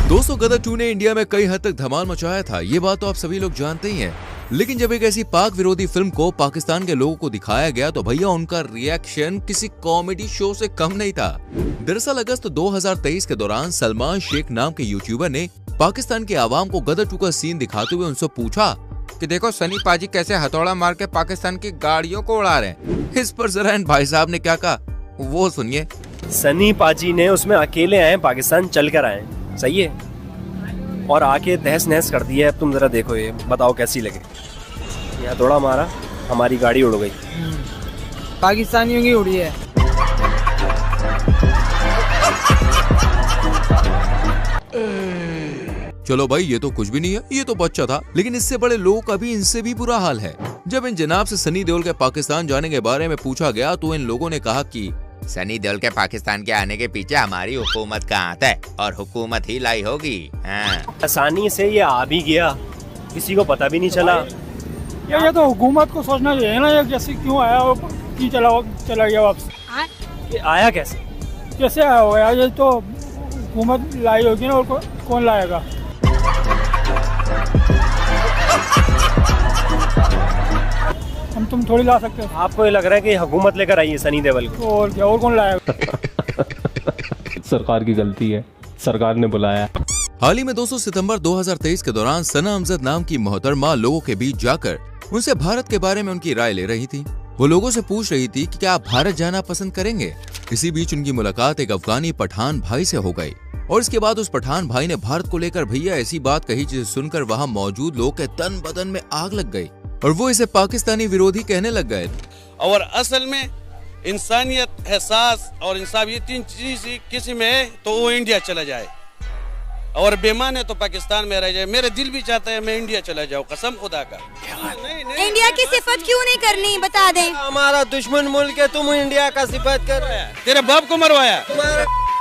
Speaker 10: दोस्तों, गदर 2 ने इंडिया में कई हद तक धमाल मचाया था, ये बात तो आप सभी लोग जानते ही हैं। लेकिन जब एक ऐसी पाक विरोधी फिल्म को पाकिस्तान के लोगों को दिखाया गया तो भैया उनका रिएक्शन किसी कॉमेडी शो से कम नहीं था। दरअसल अगस्त 2023 के दौरान सलमान शेख नाम के यूट्यूबर ने पाकिस्तान के आवाम को गदर 2 का सीन दिखाते हुए उनसे पूछा कि देखो सनी पाजी कैसे हथौड़ा मार के पाकिस्तान की गाड़ियों को उड़ा रहे हैं। इस पर जरा इन भाई साहब ने क्या कहा वो सुनिए।
Speaker 16: सनी पाजी ने उसमें अकेले आए, पाकिस्तान चल कर आए, सही है, और आके तहस नहस कर दिया है। अब तुम जरा देखो, ये बताओ कैसी लगे। यहाँ थोड़ा मारा, हमारी गाड़ी उड़ गई,
Speaker 8: पाकिस्तानियों की उड़ी है।
Speaker 10: चलो भाई ये तो कुछ भी नहीं है, ये तो बच्चा था, लेकिन इससे बड़े लोगों का भी इनसे भी बुरा हाल है। जब इन जनाब से सनी देओल के पाकिस्तान जाने के बारे में पूछा गया तो इन लोगों ने कहा कि सनी देओल के पाकिस्तान के आने के पीछे हमारी हुकूमत का हाथ है और हुकूमत ही लाई होगी।
Speaker 16: आसानी से ये आ भी गया, किसी को पता भी नहीं चला।
Speaker 8: ये तो हुकूमत को सोचना चाहिए ना, ये जैसे क्यों आया और क्यों चला गया वापस।
Speaker 16: ये आया कैसे?
Speaker 8: कैसे आया होगा यार, ये तो हुकूमत लाई होगी ना, और कौन लाएगा? हम तुम थोड़ी ला सकते हो।
Speaker 16: आपको ये लग रहा है कि हुकूमत लेकर आई है सनी देओल को?
Speaker 8: और क्या, और कौन लाएगा?
Speaker 20: सरकार की गलती है, सरकार ने बुलाया।
Speaker 10: हाल ही में 2 सितंबर 2023 के दौरान सना अमजद नाम की मोहतरमा लोगों के बीच जाकर उनसे भारत के बारे में उनकी राय ले रही थी। वो लोगों से पूछ रही थी कि क्या आप भारत जाना पसंद करेंगे। इसी बीच उनकी मुलाकात एक अफगानी पठान भाई से हो गई और इसके बाद उस पठान भाई ने भारत को लेकर भैया ऐसी बात कही जिसे सुनकर वहाँ मौजूद लोग के तन बदन में आग लग गई और वो इसे पाकिस्तानी विरोधी कहने लग गए।
Speaker 21: और असल में इंसानियत, एहसास और इंसाफ, ये 3 चीज किसी में है तो वो इंडिया चला जाए, और बेईमान है तो पाकिस्तान में रह जाए। मेरे दिल भी चाहता है मैं इंडिया चला जाऊँ, कसम खुदा का।
Speaker 12: इंडिया की सिफत क्यों नहीं करनी, बता दें।
Speaker 16: हमारा दुश्मन मुल्क है, तुम इंडिया का सिफत कर।
Speaker 21: तेरे बाप को मरवाया,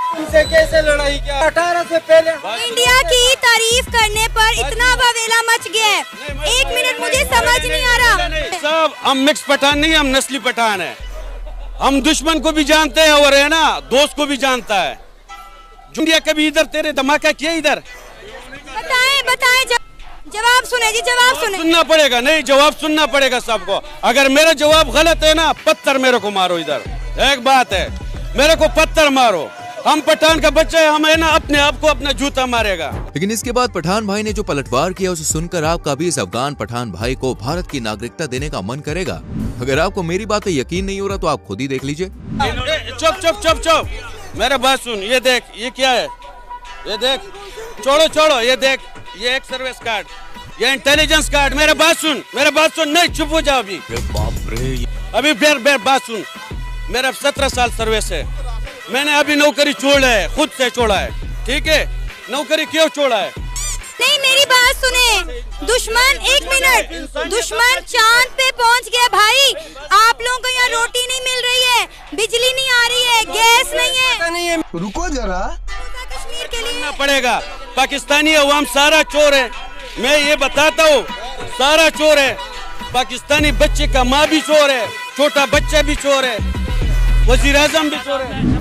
Speaker 16: तुमसे कैसे लड़ाई किया? 18 से पहले
Speaker 12: इंडिया की तारीफ करने पर इतना बवेला मच गया है, 1 मिनट मुझे समझ नहीं आ रहा।
Speaker 21: साहब हम मिक्स पठान नहीं, हम नस्ली पठान है। हम दुश्मन को भी जानते हैं और है ना दोस्त को भी जानता है। इंडिया कभी इधर तेरे धमाका किया इधर?
Speaker 12: बताएं जवाब सुने जी, जवाब सुने।
Speaker 21: सुनना पड़ेगा, नहीं जवाब सुनना पड़ेगा सबको। अगर मेरा जवाब गलत है ना, पत्थर मेरे को मारो इधर। एक बात है, मेरे को पत्थर मारो, हम पठान का बच्चा है, हम है ना अपने आप को अपना जूता मारेगा।
Speaker 10: लेकिन इसके बाद पठान भाई ने जो पलटवार किया उसे सुनकर आपका भी इस अफगान पठान भाई को भारत की नागरिकता देने का मन करेगा। अगर आपको मेरी बात पे यकीन नहीं हो रहा तो आप खुद ही देख लीजिए।
Speaker 21: चुप चुप चुप चुप, मेरा बात सुन। ये देख, ये क्या है? ये देख, छोड़ो, ये देख, ये एक सर्विस कार्ड, ये इंटेलिजेंस कार्ड। मेरा बात सुन, नहीं चुप हो जाओ अभी।
Speaker 10: बाप रे,
Speaker 21: अभी बेर बात सुन। मेरा 17 साल सर्विस है, मैंने अभी नौकरी छोड़ा है, खुद से छोड़ा है, ठीक है? नौकरी क्यों छोड़ा है?
Speaker 12: नहीं, मेरी बात सुने। दुश्मन, 1 मिनट, दुश्मन चांद पे पहुंच गया भाई। आप लोगों को यहाँ रोटी नहीं मिल रही है, बिजली नहीं आ रही है, गैस नहीं है।
Speaker 2: रुको जरा,
Speaker 21: कश्मीर के लिए पड़ेगा। पाकिस्तानी अवाम सारा चोर है, मैं ये बताता हूँ, सारा चोर है। पाकिस्तानी बच्चे का माँ भी चोर है, छोटा बच्चा भी चोर है, वजीर आजम भी चोर है।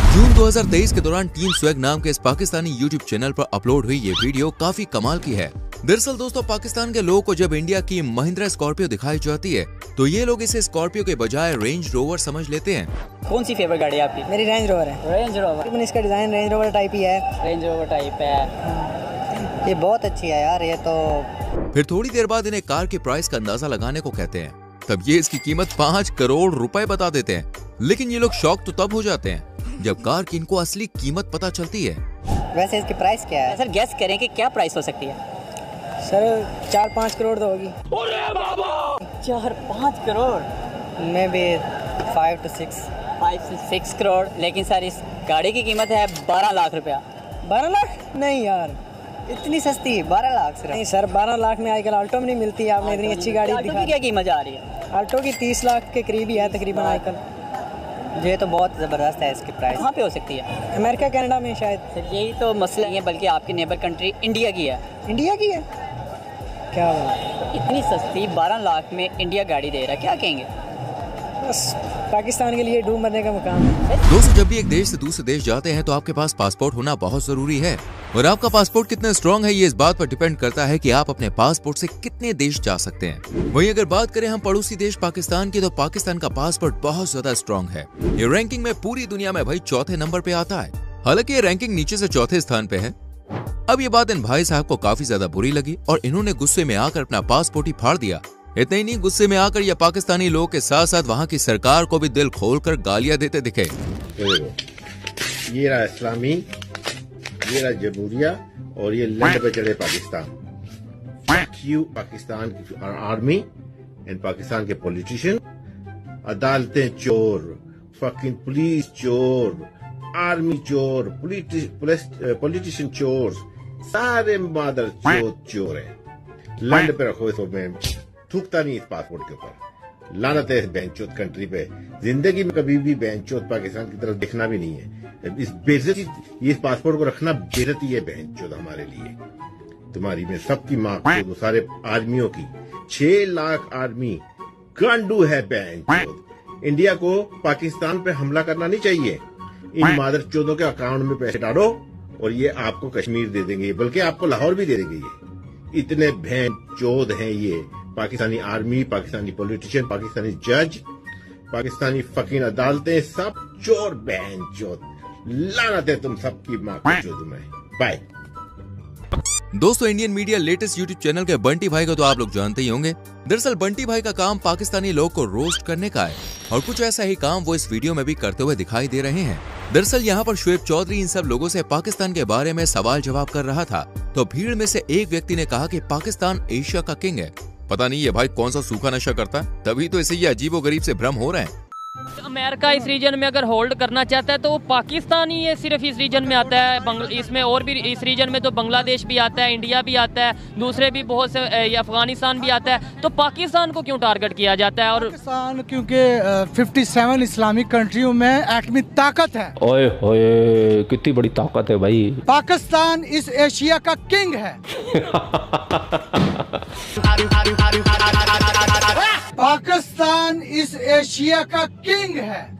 Speaker 10: जून 2023 के दौरान टीम स्वैग नाम के इस पाकिस्तानी यूट्यूब चैनल पर अपलोड हुई ये वीडियो काफी कमाल की है। दरअसल दोस्तों, पाकिस्तान के लोगों को जब इंडिया की महिंद्रा स्कॉर्पियो दिखाई जाती है तो ये लोग इसे स्कॉर्पियो के बजाय रेंज रोवर समझ लेते हैं।
Speaker 22: कौन सी फेवरेट गाड़ी है आपकी?
Speaker 24: मेरी रेंज रोवर है।
Speaker 22: रेंज रोवर,
Speaker 24: इसका डिजाइन रेंज रोवर टाइप ही है।
Speaker 22: रेंज रोवर टाइप है,
Speaker 24: ये बहुत अच्छी है यार। ये तो
Speaker 10: फिर थोड़ी देर बाद इन्हें कार के प्राइस का अंदाजा लगाने को कहते हैं, तब ये इसकी कीमत 5 करोड़ रुपए बता देते हैं। लेकिन ये लोग शॉक तो तब हो जाते हैं जब कार की इनको असली कीमत पता चलती है।
Speaker 24: वैसे इसकी प्राइस क्या है?
Speaker 22: सर गैस करें कि क्या प्राइस हो सकती है?
Speaker 24: सर 4-5 करोड़ तो होगी।
Speaker 22: 4-5 crore
Speaker 24: may be 5 to 6
Speaker 22: crore. लेकिन सर इस गाड़ी की कीमत है 12 लाख रुपया।
Speaker 24: 12 लाख? नहीं यार, इतनी सस्ती 12 लाख सिर्फ। नहीं सर, 12 लाख में आजकल ऑल्टो में नहीं मिलती। आपने इतनी अच्छी गाड़ी दिखा।
Speaker 22: क्या कीमत आ रही है?
Speaker 24: ऑल्टो की 30 लाख के करीब ही है तकरीबन आजकल। ये तो बहुत ज़बरदस्त है इसकी प्राइस।
Speaker 22: कहाँ पे हो सकती है?
Speaker 24: अमेरिका कनाडा में शायद।
Speaker 22: सर यही तो मसला नहीं है, बल्कि आपकी नेबर कंट्री इंडिया की है।
Speaker 24: इंडिया की है? क्या बात?
Speaker 22: इतनी सस्ती 12 लाख में इंडिया गाड़ी दे रहा है, क्या कहेंगे?
Speaker 24: बस पाकिस्तान के लिए डूब मरने का मुकाम है।
Speaker 10: दोस्तों, जब भी एक देश से दूसरे देश जाते हैं तो आपके पास पासपोर्ट होना बहुत जरूरी है। और आपका पासपोर्ट कितना स्ट्रांग है ये इस बात पर डिपेंड करता है कि आप अपने पासपोर्ट से कितने देश जा सकते हैं। वहीं अगर बात करें हम पड़ोसी देश पाकिस्तान की, तो पाकिस्तान का पासपोर्ट बहुत ज्यादा स्ट्रांग है। ये रैंकिंग में पूरी दुनिया में भाई चौथे नंबर पे आता है। हालांकि ये रैंकिंग नीचे से चौथे स्थान पे है। अब ये बात इन भाई साहब को काफी ज्यादा बुरी लगी और इन्होंने गुस्से में आकर अपना पासपोर्ट ही फाड़ दिया। इतना ही नहीं, गुस्से में आकर ये पाकिस्तानी लोग के साथ साथ वहाँ की सरकार को भी दिल खोलकर गालियां देते दिखे।
Speaker 5: ये रहा इस्लामी, ये रहा जमहूरिया और ये लंड पे चढ़े पाकिस्तान। पाकिस्तान की आर्मी एंड पाकिस्तान के पॉलिटिशियन, अदालतें चोर, फकिंग पुलिस चोर, आर्मी चोर, पॉलिटिशियन चोर, सारे मादर चोर है। लंड पे रखो इसको, मैं थूकता नहीं इस पासपोर्ट के ऊपर। लानत है इस बेंचोत कंट्री पे। जिंदगी में कभी भी बेंचोत पाकिस्तान की तरफ देखना भी नहीं है। इस बेइज्जती, ये इस पासपोर्ट को रखना बेइज्जती है बेंचोत हमारे लिए। तुम्हारी में सबकी माँ को, सारे आर्मियों की 6 लाख आर्मी गांडू है बेंचोत। इंडिया को पाकिस्तान पे हमला करना नहीं चाहिए। इन मादर चौधों के अकाउंट में पैसे डालो और ये आपको कश्मीर दे देंगे, बल्कि आपको लाहौर भी दे देंगे। ये इतने भैन चौध हैं ये पाकिस्तानी आर्मी, पाकिस्तानी पॉलिटिशियन, पाकिस्तानी जज, पाकिस्तानी फकीन अदालतें, सब चोर बहन चोर। लानत है तुम सबकी माँ को जो तुम्हें। बाय।
Speaker 10: दोस्तों, Indian media latest YouTube channel के बंटी भाई को तो आप लोग जानते ही होंगे। दरअसल बंटी भाई का काम पाकिस्तानी लोग को रोस्ट करने का है और कुछ ऐसा ही काम वो इस वीडियो में भी करते हुए दिखाई दे रहे हैं। दरअसल यहाँ पर शुएब चौधरी इन सब लोगों से पाकिस्तान के बारे में सवाल जवाब कर रहा था, तो भीड़ में से एक व्यक्ति ने कहा कि पाकिस्तान एशिया का किंग है। पता नहीं ये भाई कौन सा सूखा नशा करता है, तभी तो इसे ये अजीबोगरीब से भ्रम हो रहे हैं।
Speaker 4: अमेरिका इस रीजन में अगर होल्ड करना चाहता है तो वो पाकिस्तान ही है, सिर्फ इस रीजन में आता है। इसमें और भी इस रीजन में तो बांग्लादेश भी आता है, इंडिया भी आता है, दूसरे भी बहुत से, अफगानिस्तान भी आता है। तो पाकिस्तान को क्यों टारगेट किया जाता है? और
Speaker 7: पाकिस्तान क्योंकि 57 इस्लामिक कंट्रियों में एटमी ताकत है।
Speaker 20: ओए होए, कितनी बड़ी ताकत है भाई।
Speaker 7: पाकिस्तान इस एशिया का किंग है। पाकिस्तान इस एशिया का किंग है।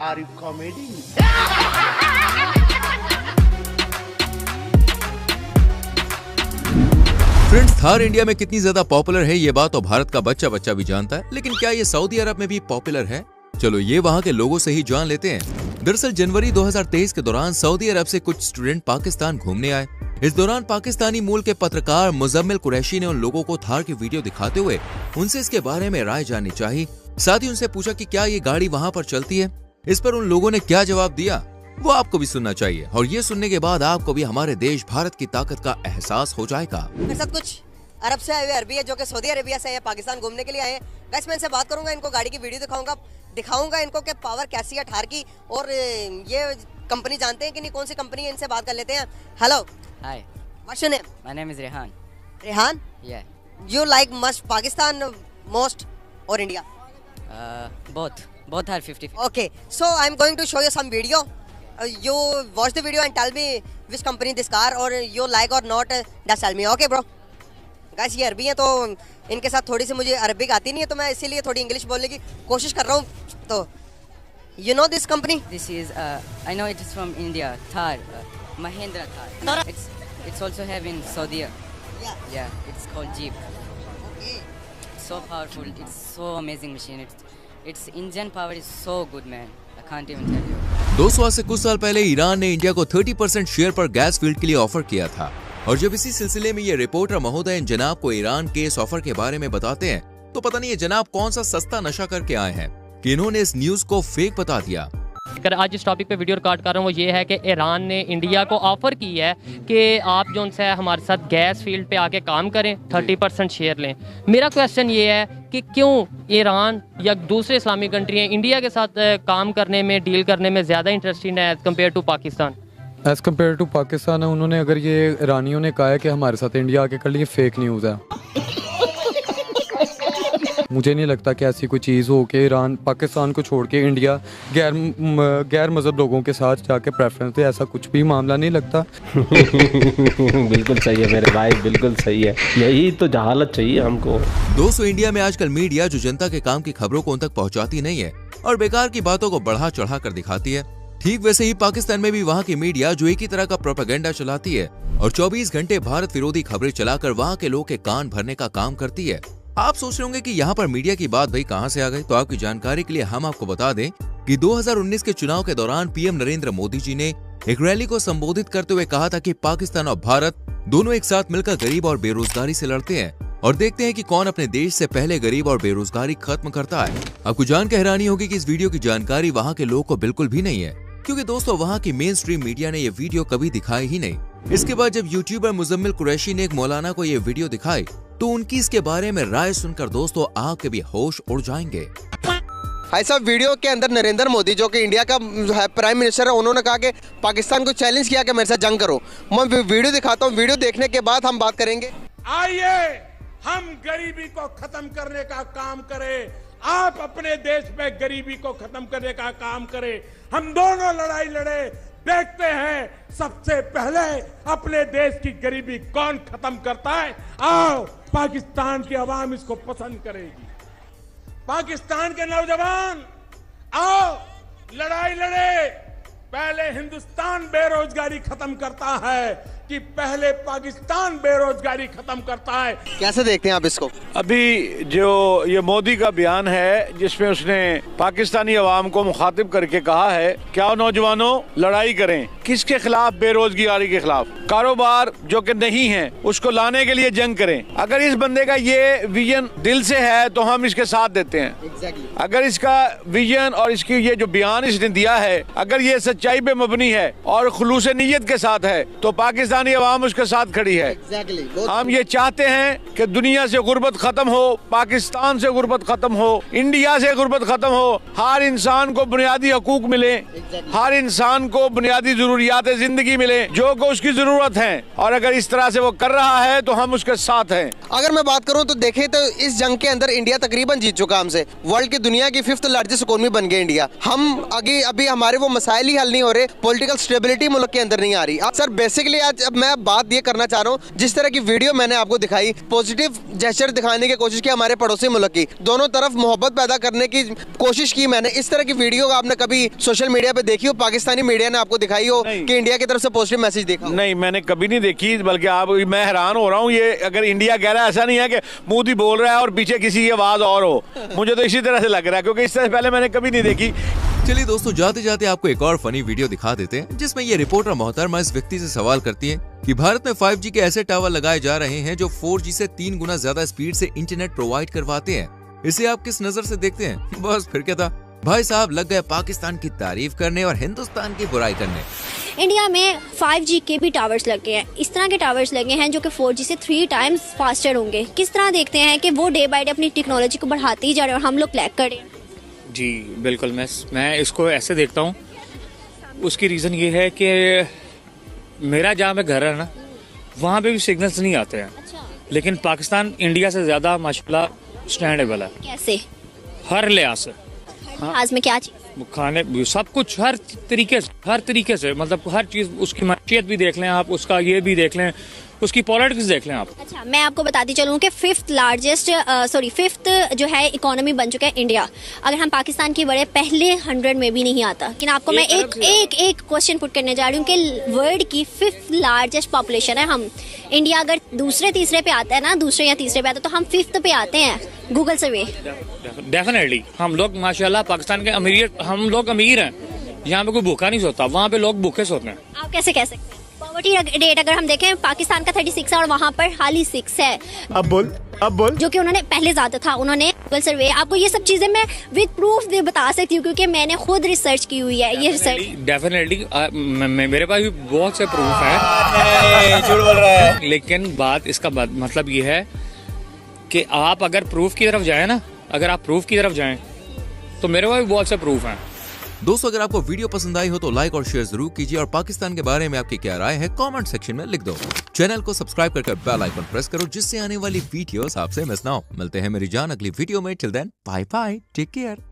Speaker 5: Are you comedy?
Speaker 10: Friends, Thar India में कितनी ज्यादा पॉपुलर है ये बात तो भारत का बच्चा बच्चा भी जानता है, लेकिन क्या ये सऊदी अरब में भी पॉपुलर है? चलो ये वहाँ के लोगों से ही जान लेते हैं। दरअसल जनवरी 2023 के दौरान सऊदी अरब से कुछ स्टूडेंट पाकिस्तान घूमने आए। इस दौरान पाकिस्तानी मूल के पत्रकार मुजम्मिल कुरैशी ने उन लोगों को थार की वीडियो दिखाते हुए उनसे इसके बारे में राय जाननी चाहिए। साथ ही उनसे पूछा कि क्या ये गाड़ी वहाँ पर चलती है। इस पर उन लोगों ने क्या जवाब दिया वो आपको भी सुनना चाहिए, और ये सुनने के बाद आपको भी हमारे देश भारत की ताकत का एहसास हो जाएगा।
Speaker 11: मेरे साथ कुछ अरब से आए हुए अरबी है जो कि सऊदी अरेबिया से है, पाकिस्तान घूमने के लिए आए हैं। गाइस मैं इनसे बात करूंगा, इनको गाड़ी की वीडियो दिखाऊंगा इनको कि पावर कैसी है थार की, और ये कंपनी जानते हैं कि नहीं, कौन सी कंपनी है, इनसे बात कर लेते हैं। Hello,
Speaker 22: hi,
Speaker 11: what's your name?
Speaker 22: My name is Rehan.
Speaker 11: Rehan?
Speaker 22: Yeah.
Speaker 11: You like must Pakistan most और India?
Speaker 22: both are 50-50.
Speaker 11: Okay, so I'm going to show you some video. You watch the video and tell me which company this car or you like or not. Just tell me, okay, bro? Guys, ये अरबी हैं तो इनके साथ थोड़ी सी मुझे अरबिक आती नहीं है, तो मैं इसीलिए थोड़ी इंग्लिश बोलने की कोशिश कर रहा हूँ। तो you know this company?
Speaker 22: This is I know it is from India. Thar, Mahindra Thar. It's also have in Saudi. Yeah, it's called Jeep.
Speaker 11: Okay.
Speaker 22: So powerful. It's so amazing machine. Its engine power is so good, man. I can't even tell you.
Speaker 10: दोस्तों, आज से कुछ साल पहले ईरान ने इंडिया को 30% शेयर पर गैस फील्ड के लिए ऑफर किया था, और जब इसी सिलसिले में ये रिपोर्टर महोदय इन जनाब को ईरान के इस ऑफर के बारे में बताते हैं तो पता नहीं ये जनाब कौन सा सस्ता नशा करके आए हैं। कि इन्होंने इस न्यूज को फेक बता दिया।
Speaker 1: कर आज इस टॉपिक पे वीडियो रिकॉर्ड कर रहा हूँ वो ये है कि ईरान ने इंडिया को ऑफ़र की है कि आप जो उनसे हमारे साथ गैस फील्ड पे आके काम करें, 30% शेयर लें। मेरा क्वेश्चन ये है कि क्यों ईरान या दूसरे इस्लामिक कंट्री इंडिया के साथ काम करने में, डील करने में ज़्यादा इंटरेस्टेड है as compare to Pakistan?
Speaker 3: As compare to Pakistan उन्होंने, अगर ये ईरानियों ने कहा है कि हमारे साथ इंडिया आके कर लिए, फेक न्यूज़ है। मुझे नहीं लगता कि ऐसी कोई चीज़ हो कि ईरान पाकिस्तान को छोड़ के इंडिया गैर मज़हब लोगों के साथ जाके प्रेफरेंस दे, ऐसा कुछ भी मामला नहीं लगता।
Speaker 20: बिल्कुल सही है मेरे भाई, बिल्कुल सही है, यही तो जहालत चाहिए हमको।
Speaker 10: दोस्तों, इंडिया में आजकल मीडिया जो जनता के काम की खबरों को उन तक पहुंचाती नहीं है और बेकार की बातों को बढ़ा चढ़ा कर दिखाती है, ठीक वैसे ही पाकिस्तान में भी वहाँ की मीडिया जो एक ही तरह का प्रोपेगेंडा चलाती है और 24 घंटे भारत विरोधी खबरें चलाकर वहाँ के लोग के कान भरने का काम करती है। आप सोच रहे होंगे कि यहाँ पर मीडिया की बात भाई कहाँ से आ गई, तो आपकी जानकारी के लिए हम आपको बता दें कि 2019 के चुनाव के दौरान पीएम नरेंद्र मोदी जी ने एक रैली को संबोधित करते हुए कहा था कि पाकिस्तान और भारत दोनों एक साथ मिलकर गरीब और बेरोजगारी से लड़ते हैं और देखते हैं कि कौन अपने देश से पहले गरीब और बेरोजगारी खत्म करता है। आपको जानकर हैरानी होगी कि इस वीडियो की जानकारी वहाँ के लोगों को बिल्कुल भी नहीं है, क्योंकि दोस्तों वहाँ की मेन स्ट्रीम मीडिया ने ये वीडियो कभी दिखाई ही नहीं। इसके बाद जब यूट्यूबर मुजम्मिल कुरैशी ने एक मौलाना को ये वीडियो दिखाई तो उनकी इसके बारे में राय सुनकर दोस्तों आपके भी होश उड़ जाएंगे।
Speaker 6: भाई साहब, वीडियो के अंदर नरेंद्र मोदी जो कि इंडिया का प्राइम मिनिस्टर है, उन्होंने कहा कि पाकिस्तान को चैलेंज किया कि मेरे साथ जंग करो। मैं वीडियो दिखाता हूँ, वीडियो देखने के बाद हम बात करेंगे।
Speaker 23: आइए हम गरीबी को खत्म करने का काम करें, आप अपने देश में गरीबी को खत्म करने का काम करें, हम दोनों लड़ाई लड़े, देखते हैं सबसे पहले अपने देश की गरीबी कौन खत्म करता है। आओ, पाकिस्तान की आवाम इसको पसंद करेगी। पाकिस्तान के नौजवान आओ लड़ाई लड़े, पहले हिंदुस्तान बेरोजगारी खत्म करता है कि पहले पाकिस्तान बेरोजगारी खत्म करता है।
Speaker 6: कैसे देखते हैं आप इसको?
Speaker 23: अभी जो ये मोदी का बयान है जिसमें उसने पाकिस्तानी अवाम को मुखातिब करके कहा है, क्या नौजवानों लड़ाई करें, किसके खिलाफ? बेरोजगारी के खिलाफ। कारोबार जो कि नहीं है उसको लाने के लिए जंग करें। अगर इस बंदे का ये विजन दिल से है तो हम इसके साथ देते हैं। अगर इसका विजन और इसकी ये जो बयान इसने दिया है अगर ये सच्चाई पे मबनी है और खुलूस नीयत के साथ है तो पाकिस्तानी अवाम उसके साथ खड़ी है। हम ये चाहते हैं कि दुनिया से गुर्बत खत्म हो, पाकिस्तान से गुर्बत खत्म हो, इंडिया से गुर्बत खत्म हो, हर इंसान को बुनियादी हकूक मिले, हर इंसान को बुनियादी जरूरियात जिंदगी मिले जो को उसकी जरूरत है, और अगर इस तरह से वो कर रहा है तो हम उसके साथ हैं।
Speaker 6: अगर मैं बात करूं तो देखें तो इस जंग के अंदर इंडिया तकरीबन जीत चुका हमसे। वर्ल्ड की दुनिया की 5th लार्जेस्ट इकोनॉमी बन गई इंडिया। हम अभी हमारे वो मसाइल ही हल नहीं हो रहे, पॉलिटिकल स्टेबिलिटी मुल्क के अंदर नहीं आ रही। सर बेसिकली आज मैं बात ये करना चाह रहा हूँ, जिस तरह की वीडियो मैंने आपको दिखाई, पॉजिटिव जेस्चर दिखाने की कोशिश की हमारे पड़ोसी मुल्क की, दोनों तरफ मोहब्बत पैदा करने की कोशिश की मैंने। इस तरह की वीडियो आपने कभी सोशल मीडिया पे देखी हो, पाकिस्तानी मीडिया ने आपको दिखाई हो कि इंडिया की तरफ से पॉजिटिव मैसेज देखा?
Speaker 23: नहीं, मैंने कभी नहीं देखी, बल्कि मैं हैरान हो रहा हूँ। ये अगर इंडिया कह रहा है, ऐसा नहीं है कि मोदी बोल रहा है और पीछे किसी की आवाज और हो, मुझे तो इसी तरह से लग रहा है, क्योंकि इस तरह पहले मैंने कभी नहीं देखी।
Speaker 10: चलिए दोस्तों, जाते जाते आपको एक और फनी वीडियो दिखा देते हैं जिसमें ये रिपोर्टर मोहतरमा इस व्यक्ति से सवाल करती है कि भारत में 5G के ऐसे टावर लगाए जा रहे हैं जो 4G से 3 गुना ज्यादा स्पीड से इंटरनेट प्रोवाइड करवाते हैं, इसे आप किस नजर से देखते हैं? बस फिर क्या था, भाई साहब लग गए पाकिस्तान की तारीफ करने और हिंदुस्तान की बुराई करने।
Speaker 9: इंडिया में 5G के भी टावर्स लगे हैं, इस तरह के टावर्स लगे हैं जो कि 4G से 3 टाइम्स फास्टर होंगे। किस तरह देखते हैं कि वो डे बाय डे अपनी टेक्नोलॉजी को बढ़ाते ही जा रहे हैं और हम लोग लैग कर रहे हैं?
Speaker 17: जी बिल्कुल, मैं इसको ऐसे देखता हूँ। उसकी रीज़न ये है कि मेरा जहाँ पे घर है ना, वहाँ पे भी सिग्नल्स नहीं आते हैं। अच्छा। लेकिन पाकिस्तान इंडिया से ज़्यादा माशाल्लाह स्टैंडेबल है। कैसे? हर लिहाज से।
Speaker 9: लिहाज में क्या चीज़?
Speaker 17: खाने, सब कुछ, हर तरीके से मतलब हर चीज़। उसकी माशियत भी देख लें आप, उसका ये भी देख लें, उसकी पॉलिटिक्स देख लें आप। अच्छा,
Speaker 9: मैं आपको बताती चलूँ कि 5th जो है इकोनॉमी बन चुका है इंडिया। अगर हम पाकिस्तान की बड़े पहले 100 में भी नहीं आता। लेकिन आपको मैं एक क्वेश्चन पुट करने जा रही हूँ कि वर्ल्ड की 5th लार्जेस्ट पॉपुलेशन है हम। इंडिया अगर दूसरे तीसरे पे आता है ना, दूसरे या तीसरे पे आता है, तो हम 5th पे आते हैं गूगल सर्वे।
Speaker 17: डेफिनेटली हम लोग माशाल्लाह पाकिस्तान के हम लोग अमीर हैं। यहाँ पे कोई भूखा नहीं सोता, वहाँ पे लोग भूखे सोते हैं।
Speaker 9: आप कैसे कह सकते हैं? रेट अगर हम देखें पाकिस्तान का 36 है और वहाँ पर हाली 6 है।
Speaker 13: अब बोल
Speaker 9: जो कि उन्होंने पहले ज्यादा था। उन्होंने गूगल सर्वे, आपको ये सब चीजें मैं विद प्रूफ बता सकती हूँ क्योंकि मैंने खुद रिसर्च की हुई है। ये रिसर्च
Speaker 17: डेफिनेटली मेरे पास भी बहुत से प्रूफ है। झूठ बोल रहा है। लेकिन बात इसका मतलब ये है कि आप अगर प्रूफ की तरफ जाए ना, अगर आप प्रूफ की तरफ जाएं तो मेरे पास भी बहुत से प्रूफ हैं।
Speaker 10: दोस्तों, अगर आपको वीडियो पसंद आई हो तो लाइक और शेयर जरूर कीजिए और पाकिस्तान के बारे में आपकी क्या राय है कमेंट सेक्शन में लिख दो। चैनल को सब्सक्राइब करके बेल आइकन प्रेस करो जिससे आने वाली वीडियोस आपसे मिस ना हो। मिलते हैं मेरी जान अगली वीडियो में। Till then bye bye, take care.